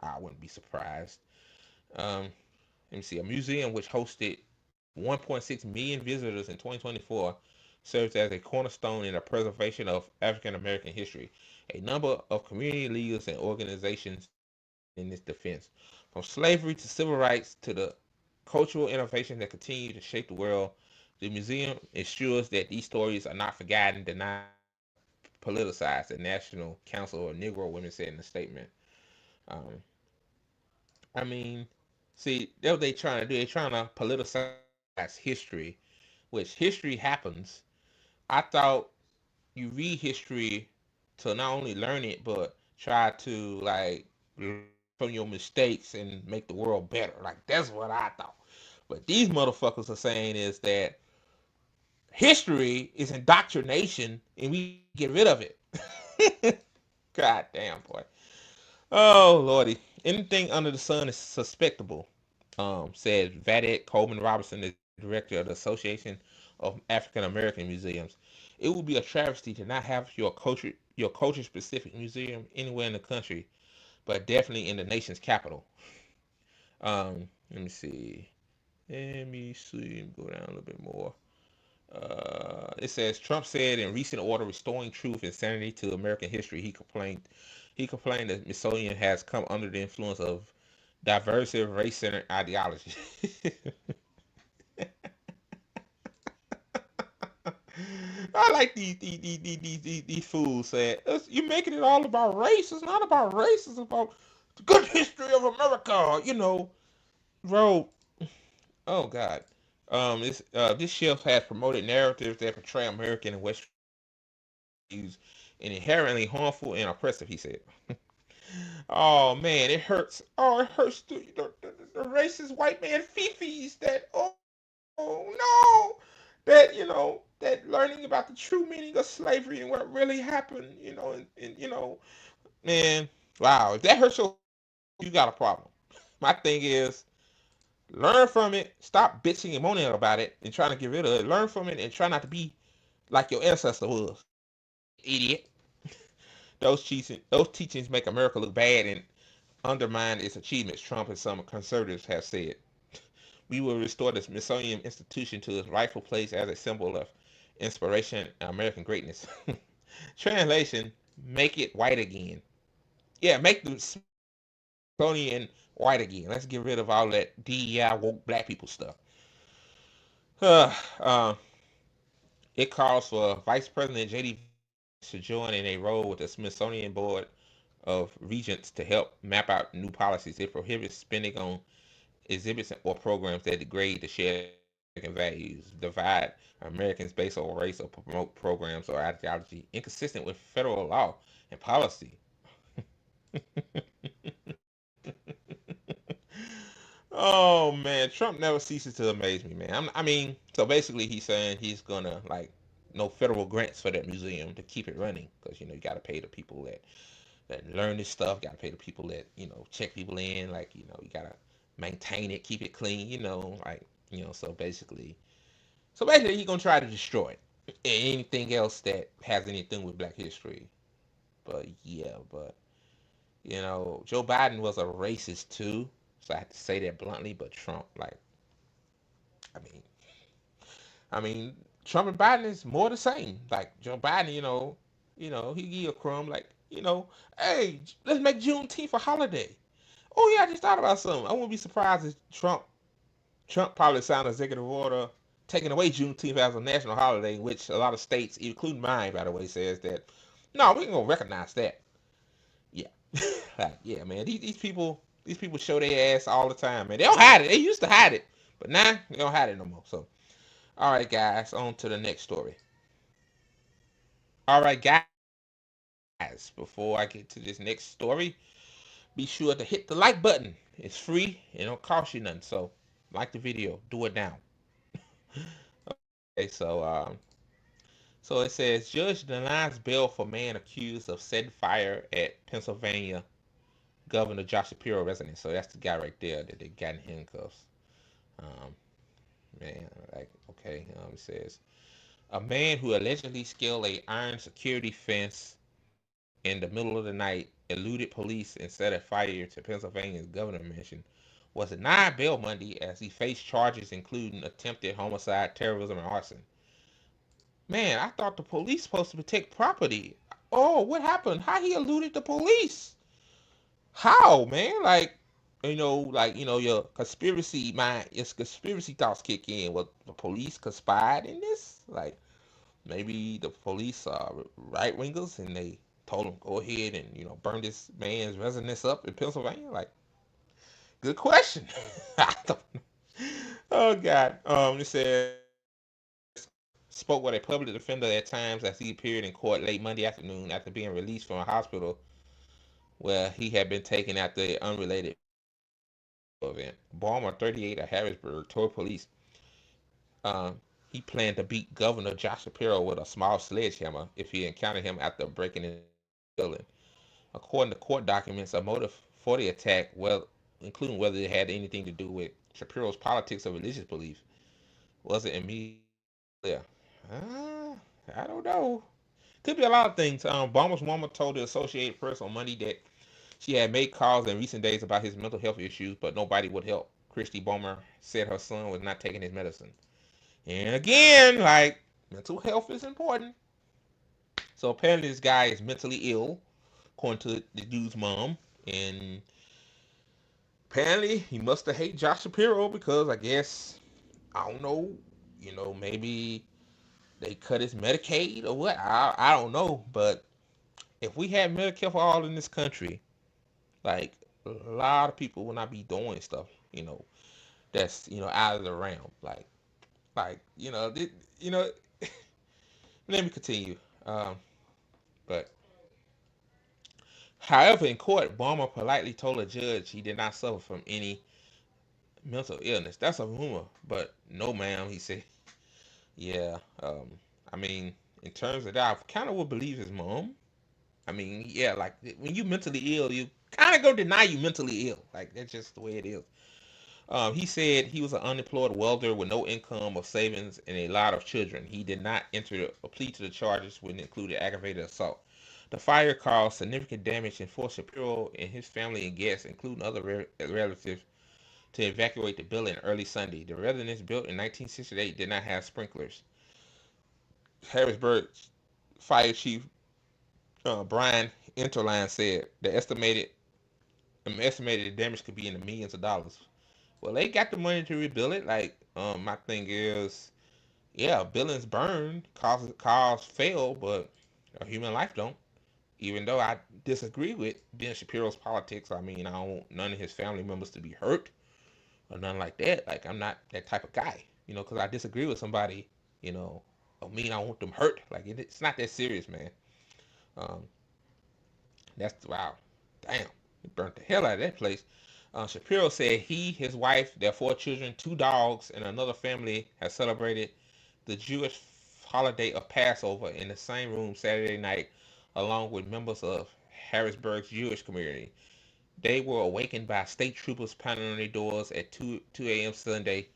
I wouldn't be surprised. Um, Let me see. A museum which hosted 1.6 million visitors in 2024 serves as a cornerstone in the preservation of African American history. A number of community leaders and organizations in this defense, from slavery to civil rights to the cultural innovations that continue to shape the world, the museum ensures that these stories are not forgotten, denied, politicized, the National Council of Negro Women said in a statement. Um, I mean, see, that's what they trying to do. They're trying to politicize history, which history happens. I thought you read history to not only learn it, but try to learn from your mistakes and make the world better. Like that's what I thought. But these motherfuckers are saying is that history is indoctrination and we get rid of it. God damn, boy. Oh lordy, anything under the sun is suspectable. Said Vadek Coleman Robertson, the director of the Association of African American Museums. It would be a travesty to not have your culture specific museum anywhere in the country, but definitely in the nation's capital. Let me see. Let me see. Go down a little bit more. It says Trump said in recent order restoring truth and sanity to American history. He complained that Smithsonian has come under the influence of diversive race-centered ideology. I like these fools saying you're making it all about race. It's not about race. It's about the good history of America. Bro. Oh God. This shelf has promoted narratives that portray American and Western views and inherently harmful and oppressive. He said. Oh man, it hurts. Oh, it hurts. The racist white man fifis that. Oh no, that learning about the true meaning of slavery and what really happened. And man, wow, if that hurts you got a problem. My thing is learn from it. Stop bitching and moaning about it and trying to get rid of it. Learn from it and try not to be like your ancestor was. Idiot. Those teachings make America look bad and undermine its achievements, Trump and some conservatives have said. We will restore the Smithsonian Institution to its rightful place as a symbol of inspiration and American greatness. Translation, make it white again. Yeah, make the Smithsonian white again. Let's get rid of all that DEI woke black people stuff. Uh, uh, it calls for Vice President J.D. to join in a role with the Smithsonian Board of Regents to help map out new policies. It prohibits spending on exhibits or programs that degrade the shared American values, divide Americans based on race, or promote programs or ideology inconsistent with federal law and policy. Oh man, Trump never ceases to amaze me, man. So basically, he's saying he's gonna no federal grants for that museum to keep it running because you got to pay the people that learn this stuff, got to pay the people that check people in, you got to maintain it, keep it clean, so basically he's gonna try to destroy it. Anything else that has anything with Black history, but yeah, but Joe Biden was a racist too, so I have to say that bluntly. But Trump, I mean, Trump and Biden is more the same. Like Joe Biden, He give you a crumb like, hey, let's make Juneteenth a holiday. Oh yeah, I just thought about something. I wouldn't be surprised if Trump probably signed an executive order taking away Juneteenth as a national holiday, which a lot of states, including mine, by the way, says that no, we ain't gonna recognize that. Yeah, like, yeah, man. These people show their ass all the time, man. They don't hide it. They used to hide it, but now they don't hide it no more. So, all right, guys, on to the next story. All right, guys, before I get to this next story, be sure to hit the like button. It's free. It don't cost you nothing. So, like the video. Do it now. Okay, so it says judge denies bail for man accused of setting fire at Pennsylvania Governor Josh Shapiro residence. So that's the guy right there that they got in handcuffs. Um, man, like okay. It says a man who allegedly scaled a iron security fence in the middle of the night, eluded police, and set a fire to Pennsylvania's governor mansion was denied bail Monday as he faced charges including attempted homicide, terrorism, and arson. Man, I thought the police supposed to protect property. Oh, what happened? How he eluded the police? How, man? Your conspiracy thoughts kick in. Well, the police conspired in this? Like, maybe the police are right wingers and they told him go ahead and burn this man's residence up in Pennsylvania. Like, good question. I don't know. Oh God. It says spoke with a public defender at times as he appeared in court late Monday afternoon after being released from a hospital where he had been taken after an unrelated event. Balmer, 38, of Harrisburg, told police um, he planned to beat Governor Josh Shapiro with a small sledgehammer if he encountered him after breaking in the building. According to court documents, a motive for the attack, well, including whether it had anything to do with Shapiro's politics or religious belief, wasn't immediately clear. Uh, I don't know. Could be a lot of things. Balmer's woman told the Associated Press on Monday that she had made calls in recent days about his mental health issues, but nobody would help. Christy Balmer said her son was not taking his medicine. And again, like, mental health is important. So apparently this guy is mentally ill, according to the dude's mom. And apparently he must have hated Josh Shapiro because I guess, I don't know, maybe they cut his Medicaid or what. I don't know. But if we had Medicare for all in this country, like, a lot of people will not be doing stuff, that's, out of the realm. Like, let me continue. Um, but however, in court, Balmer politely told a judge he did not suffer from any mental illness. That's a rumor, but no, ma'am, he said. Yeah, I mean, in terms of that, I kind of would believe his mom. I mean, yeah, like when you mentally ill, you kind of go deny you mentally ill. Like that's just the way it is. He said he was an unemployed welder with no income or savings and a lot of children. He did not enter a plea to the charges, which included aggravated assault. The fire caused significant damage and forced Shapiro and his family and guests, including other relatives, to evacuate the building early Sunday. The residence, built in 1968, did not have sprinklers. Harrisburg Fire Chief Brian Interline said the estimated damage could be in the millions of dollars. Well, they got the money to rebuild it. Like, my thing is, yeah, buildings burn, cars fail, but a human life don't. Even though I disagree with Ben Shapiro's politics, I mean, I don't want none of his family members to be hurt or nothing like that. Like, I'm not that type of guy, because I disagree with somebody, don't mean I want them hurt. Like, it's not that serious, man. Um, that's wow, damn, it burnt the hell out of that place. Shapiro said he, his wife, their 4 children, 2 dogs, and another family have celebrated the Jewish holiday of Passover in the same room Saturday night, along with members of Harrisburg's Jewish community. They were awakened by state troopers pounding on their doors at 2 a.m. Sunday.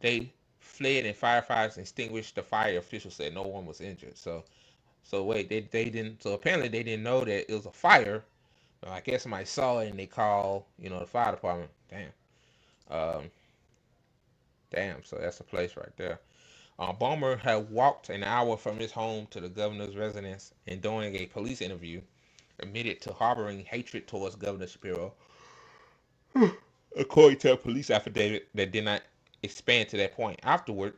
They fled and firefighters extinguished the fire. Officials said no one was injured. So wait, they didn't. So apparently they didn't know that it was a fire. I guess somebody saw it and they called, the fire department. Damn. Um, damn. So that's the place right there. Balmer had walked an hour from his home to the governor's residence and during a police interview admitted to harboring hatred towards Governor Shapiro, according to a police affidavit that did not expand to that point. Afterward,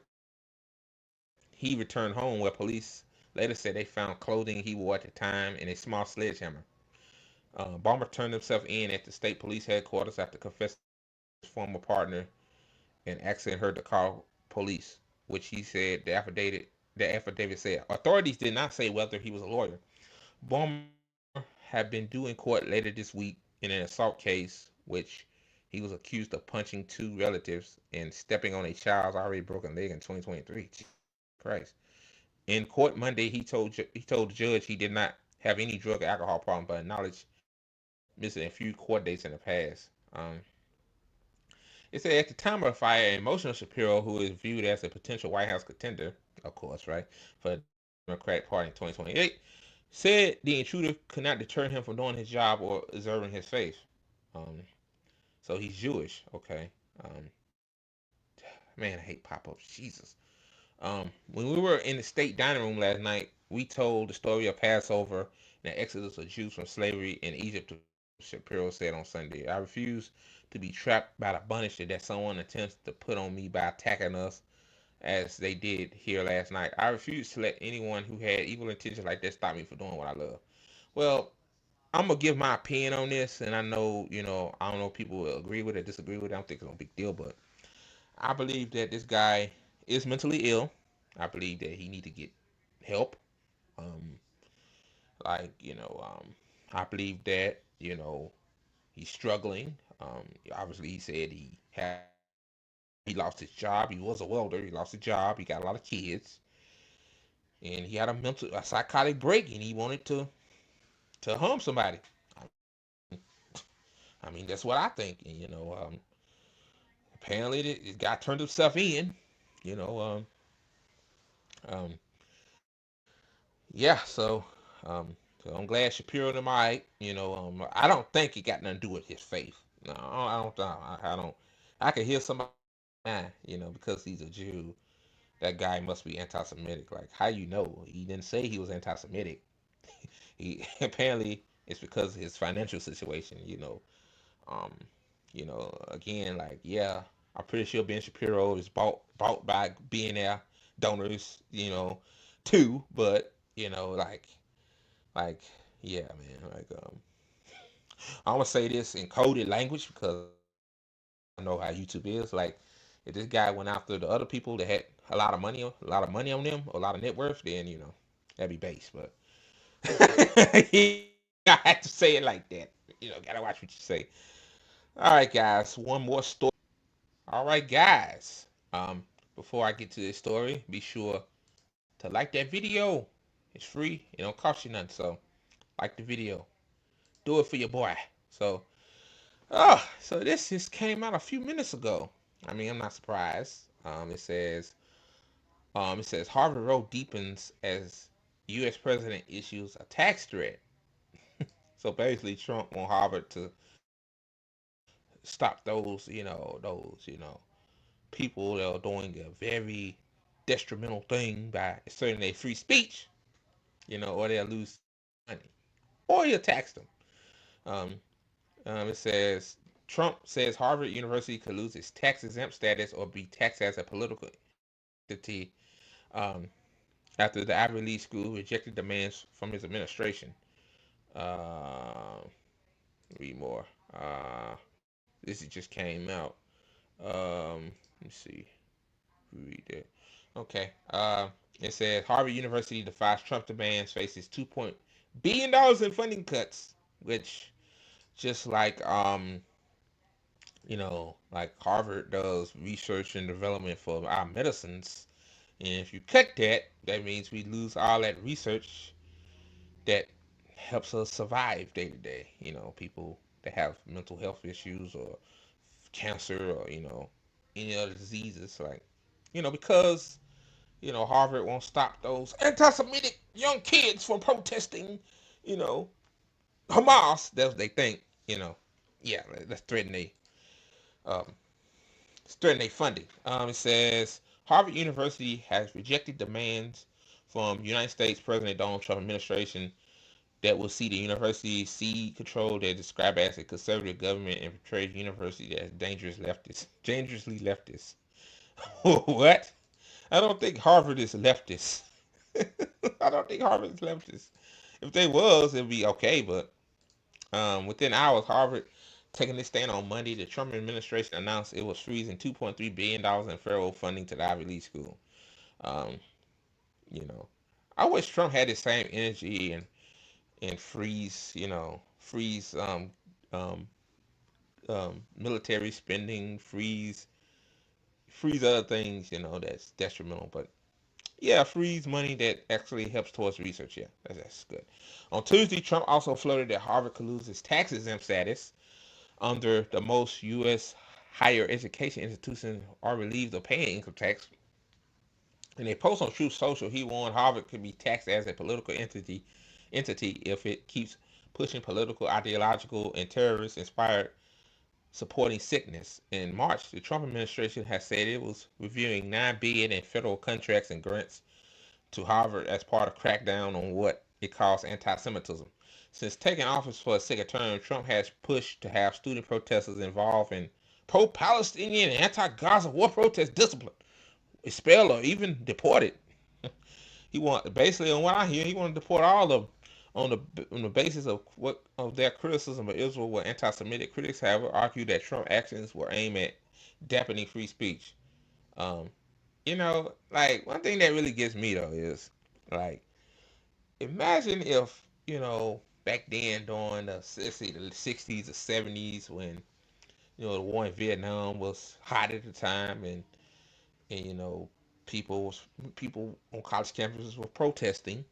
he returned home where police later said they found clothing he wore at the time and a small sledgehammer. Balmer turned himself in at the state police headquarters after confessing to his former partner and asking her to call police, which he said the affidavit said. Authorities did not say whether he was a lawyer. Balmer had been due in court later this week in an assault case, which he was accused of punching two relatives and stepping on a child's already broken leg in 2023. Jesus Christ. In court Monday, he told the judge he did not have any drug or alcohol problem, but acknowledged missing a few court dates in the past. It said at the time of the fire, emotional Shapiro, who is viewed as a potential White House contender, of course, right, for the Democratic Party in 2028, said the intruder could not deter him from doing his job or observing his faith. Um, so he's Jewish, okay. Um, man, I hate pop-ups. Jesus. When we were in the state dining room last night, we told the story of Passover and the exodus of Jews from slavery in Egypt, Shapiro said on Sunday. I refuse to be trapped by the punishment that someone attempts to put on me by attacking us as they did here last night. I refuse to let anyone who had evil intentions like that stop me from doing what I love. Well, I'm gonna give my opinion on this, and I know, I don't know if people will agree with it, disagree with it. I don't think it's no big deal, but I believe that this guy is mentally ill. I believe that he need to get help. Um, I believe that he's struggling. Obviously, he said he lost his job. He was a welder. He lost his job. He got a lot of kids, and he had a psychotic break, and he wanted to harm somebody. I mean, that's what I think. And apparently, the guy turned himself in. You know, um, yeah. So I'm glad Shapiro and them all right. I don't think it got nothing to do with his faith. No, I don't. I can hear somebody, because he's a Jew. That guy must be anti-Semitic. Like, how you know? He didn't say he was anti-Semitic. He apparently it's because of his financial situation. Um, again, like, yeah, I'm pretty sure Ben Shapiro is bought by billionaire donors. Too, but like, yeah, man. Like, I'm gonna say this in coded language because I know how YouTube is. Like, if this guy went after the other people that had a lot of money on them, or a lot of net worth, then that'd be base. But I had to say it like that. Gotta watch what you say. All right, guys. One more story. All right, guys. Before I get to this story, be sure to like that video. It's free. It don't cost you nothing. So like the video. Do it for your boy. So this just came out a few minutes ago. I mean, I'm not surprised. It says Harvard row deepens as U.S. president issues a tax threat. So basically, Trump want Harvard to stop those people that are doing a very detrimental thing by asserting their free speech, or they'll lose money, or he'll tax them. Um, it says Trump says Harvard University could lose its tax exempt status or be taxed as a political entity um, after the Ivy League school rejected demands from his administration. Uh, Read more. This just came out. Let's see. Read it. Okay. It says Harvard University defies Trump demands, faces $2 billion in funding cuts, which just like Harvard does research and development for our medicines. And if you cut that, that means we lose all that research that helps us survive day to day. People that have mental health issues or cancer or, any other diseases. Like, because, Harvard won't stop those anti Semitic young kids from protesting, you know, Hamas. That's what they think, Yeah, that's um, threaten their funding. It says Harvard University has rejected demands from United States President Donald Trump administration that will see the university cede control they describe as a conservative government and portray the university as dangerously leftist. What? I don't think Harvard is leftist. I don't think Harvard is leftist. If they was, it'd be okay, but within hours, Harvard taking this stand on Monday, the Trump administration announced it was freezing $2.3 billion in federal funding to the Ivy League school. Um, you know, I wish Trump had the same energy and freeze um, military spending, freeze other things, that's detrimental. But yeah, freeze money that actually helps towards research. Yeah, that's good. On Tuesday, Trump also floated that Harvard could lose its tax exempt status under the most U.S. higher education institutions are relieved of paying income tax. In a post on Truth Social, he warned Harvard could be taxed as a political entity if it keeps pushing political, ideological, and terrorist-inspired supporting sickness. In March, the Trump administration has said it was reviewing $9 billion in federal contracts and grants to Harvard as part of crackdown on what it calls anti-Semitism. Since taking office for a second term, Trump has pushed to have student protesters involved in pro-Palestinian and anti-Gaza war protest discipline, expelled or even deported. He want basically, on what I hear, he want to deport all of them on the basis of their criticism of Israel were anti-Semitic. Critics have argued that Trump actions were aimed at dampening free speech. Um, like one thing that really gets me though is like imagine if back then during the 60s or 70s when the war in Vietnam was hot at the time and people on college campuses were protesting.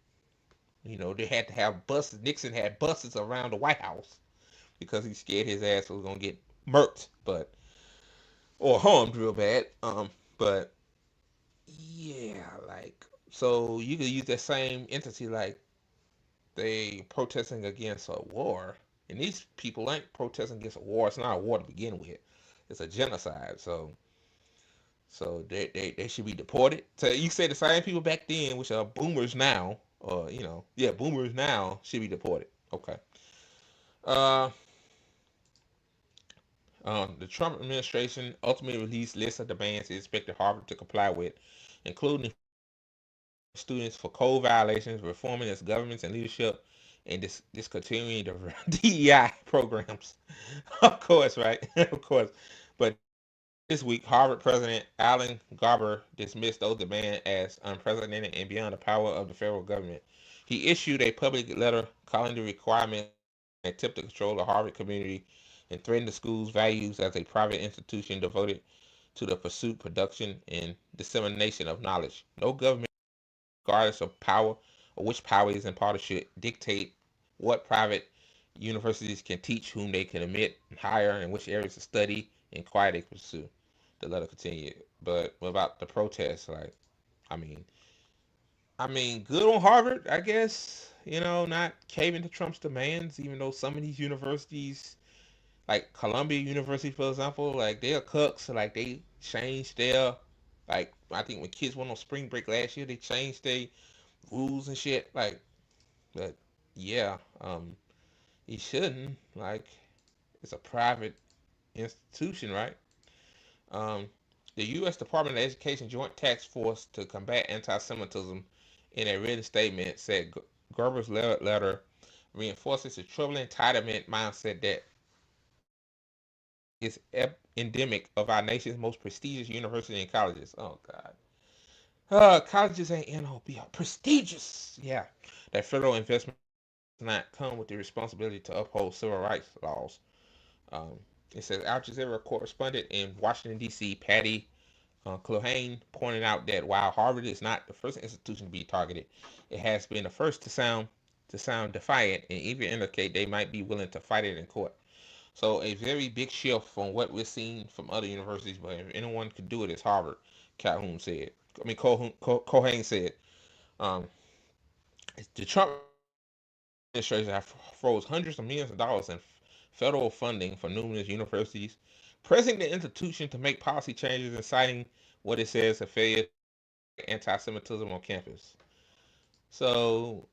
They had to have buses. Nixon had buses around the White House because he scared his ass was gonna get murked, or harmed real bad. But yeah, like so you could use that same entity like they protesting against a war, and these people ain't protesting against a war. It's not a war to begin with. It's a genocide. So they should be deported. So you say the same people back then, which are boomers now, or yeah, boomers now should be deported. Okay. Uh, the Trump administration ultimately released lists of demands it expected Harvard to comply with, including students for code violations, reforming its governments and leadership, and discontinuing the DEI programs. Of course, right? Of course. But this week, Harvard President Alan Garber dismissed those demands as unprecedented and beyond the power of the federal government. He issued a public letter calling the requirement an attempt to control the Harvard community and threaten the school's values as a private institution devoted to the pursuit, production, and dissemination of knowledge. No government, regardless of power or which power is in part, should dictate what private universities can teach, whom they can admit and hire, and which areas of study and inquiry they pursue. The letter continued. But what about the protests? Like, I mean, good on Harvard, I guess. Not caving to Trump's demands, even though some of these universities, like Columbia University, for example, like they're cucks. So like they changed their, like I think when kids went on spring break last year, they changed their rules and shit. Like, but yeah, he shouldn't. Like, it's a private institution, right? Um, the U.S. Department of Education Joint Task Force to Combat Anti-Semitism, in a written statement, said Gerber's letter reinforces the troubling entitlement mindset that is endemic of our nation's most prestigious universities and colleges. Oh God, colleges ain't NOB, prestigious. Yeah, that federal investment does not come with the responsibility to uphold civil rights laws. Um, it says Al Jazeera correspondent in Washington D.C. Patty Clohane pointed out that while Harvard is not the first institution to be targeted, it has been the first to sound defiant and even indicate they might be willing to fight it in court. So a very big shift from what we're seeing from other universities, but if anyone could do it, it's Harvard. Calhoun said. Cohane said. Um, the Trump administration have froze hundreds of millions of dollars in federal funding for numerous universities, pressing the institution to make policy changes and citing what it says, a failure anti-Semitism on campus. So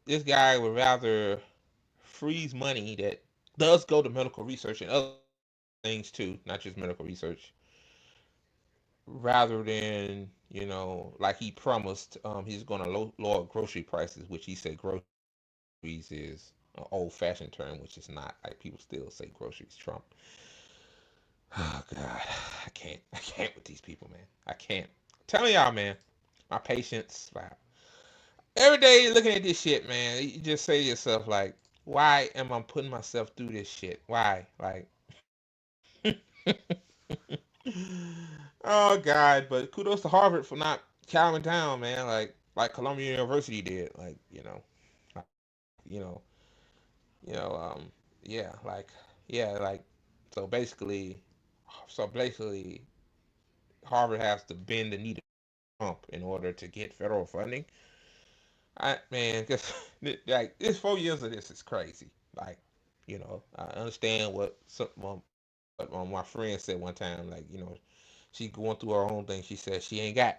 this guy would rather freeze money that does go to medical research and other things too, not just medical research, rather than, like he promised, he's going to lower grocery prices, which he said groceries is an old-fashioned term, which is not. Like, people still say groceries trump. Oh God, I can't with these people, man. I can't. I'm telling y'all, man, my patience. Wow. Every day looking at this shit, man, you just say to yourself, like, why am I putting myself through this shit? Why? Like, oh God, but kudos to Harvard for not cowing down, man, like Columbia University did. Like, you know, you know, yeah, like, so basically, so basically, Harvard has to bend the knee to Trump in order to get federal funding. Man, cause like this 4 years of this is crazy. Like, I understand what my friend said one time. Like, she going through her own thing. She said she ain't got,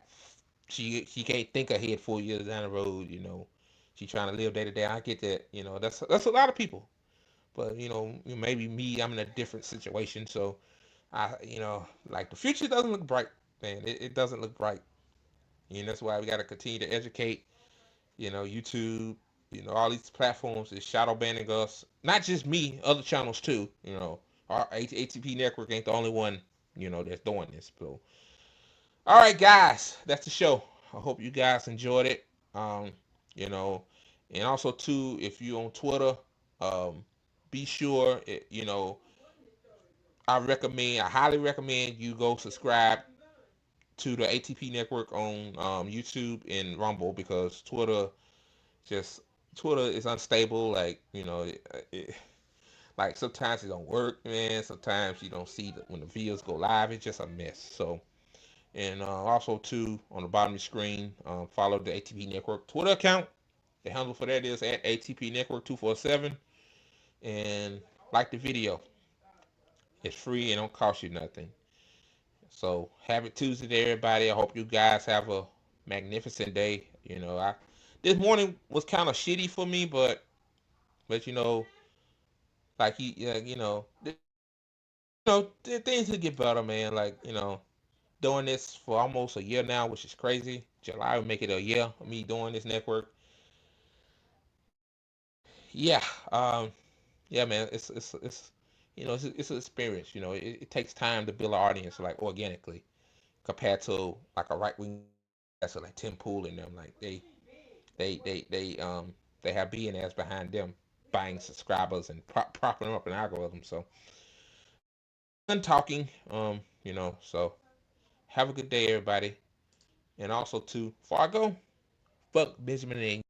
she can't think ahead 4 years down the road. She trying to live day to day. I get that. That's a lot of people. But maybe me, I'm in a different situation. So like the future doesn't look bright, man. It doesn't look bright. That's why we got to continue to educate. YouTube, all these platforms is shadow banning us. Not just me, other channels too. Our ATP network ain't the only one, that's doing this. So, all right, guys, that's the show. I hope you guys enjoyed it. You know, and also too, if you on Twitter, be sure, I highly recommend you go subscribe to the ATP network on YouTube and Rumble, because just Twitter is unstable. Like, like sometimes it don't work, man. Sometimes you don't see when the videos go live. It's just a mess. So, and also too, on the bottom of the screen, follow the ATP Network Twitter account. The handle for that is at ATP Network 247, and like the video. It's free and don't cost you nothing. So happy Tuesday to everybody. I hope you guys have a magnificent day. This morning was kind of shitty for me, but like things will get better, man. Like, doing this for almost a year now, which is crazy. July will make it a year of me doing this network. Yeah, yeah, man. It's an experience. It takes time to build an audience, like, organically, compared to like a right wing, that's like Tim Pool and them. Like, they have billionaires behind them buying subscribers and propping them up in algorithms. So I'm talking, so have a good day, everybody. And also too, before I go, fuck Benjamin Netanyahu.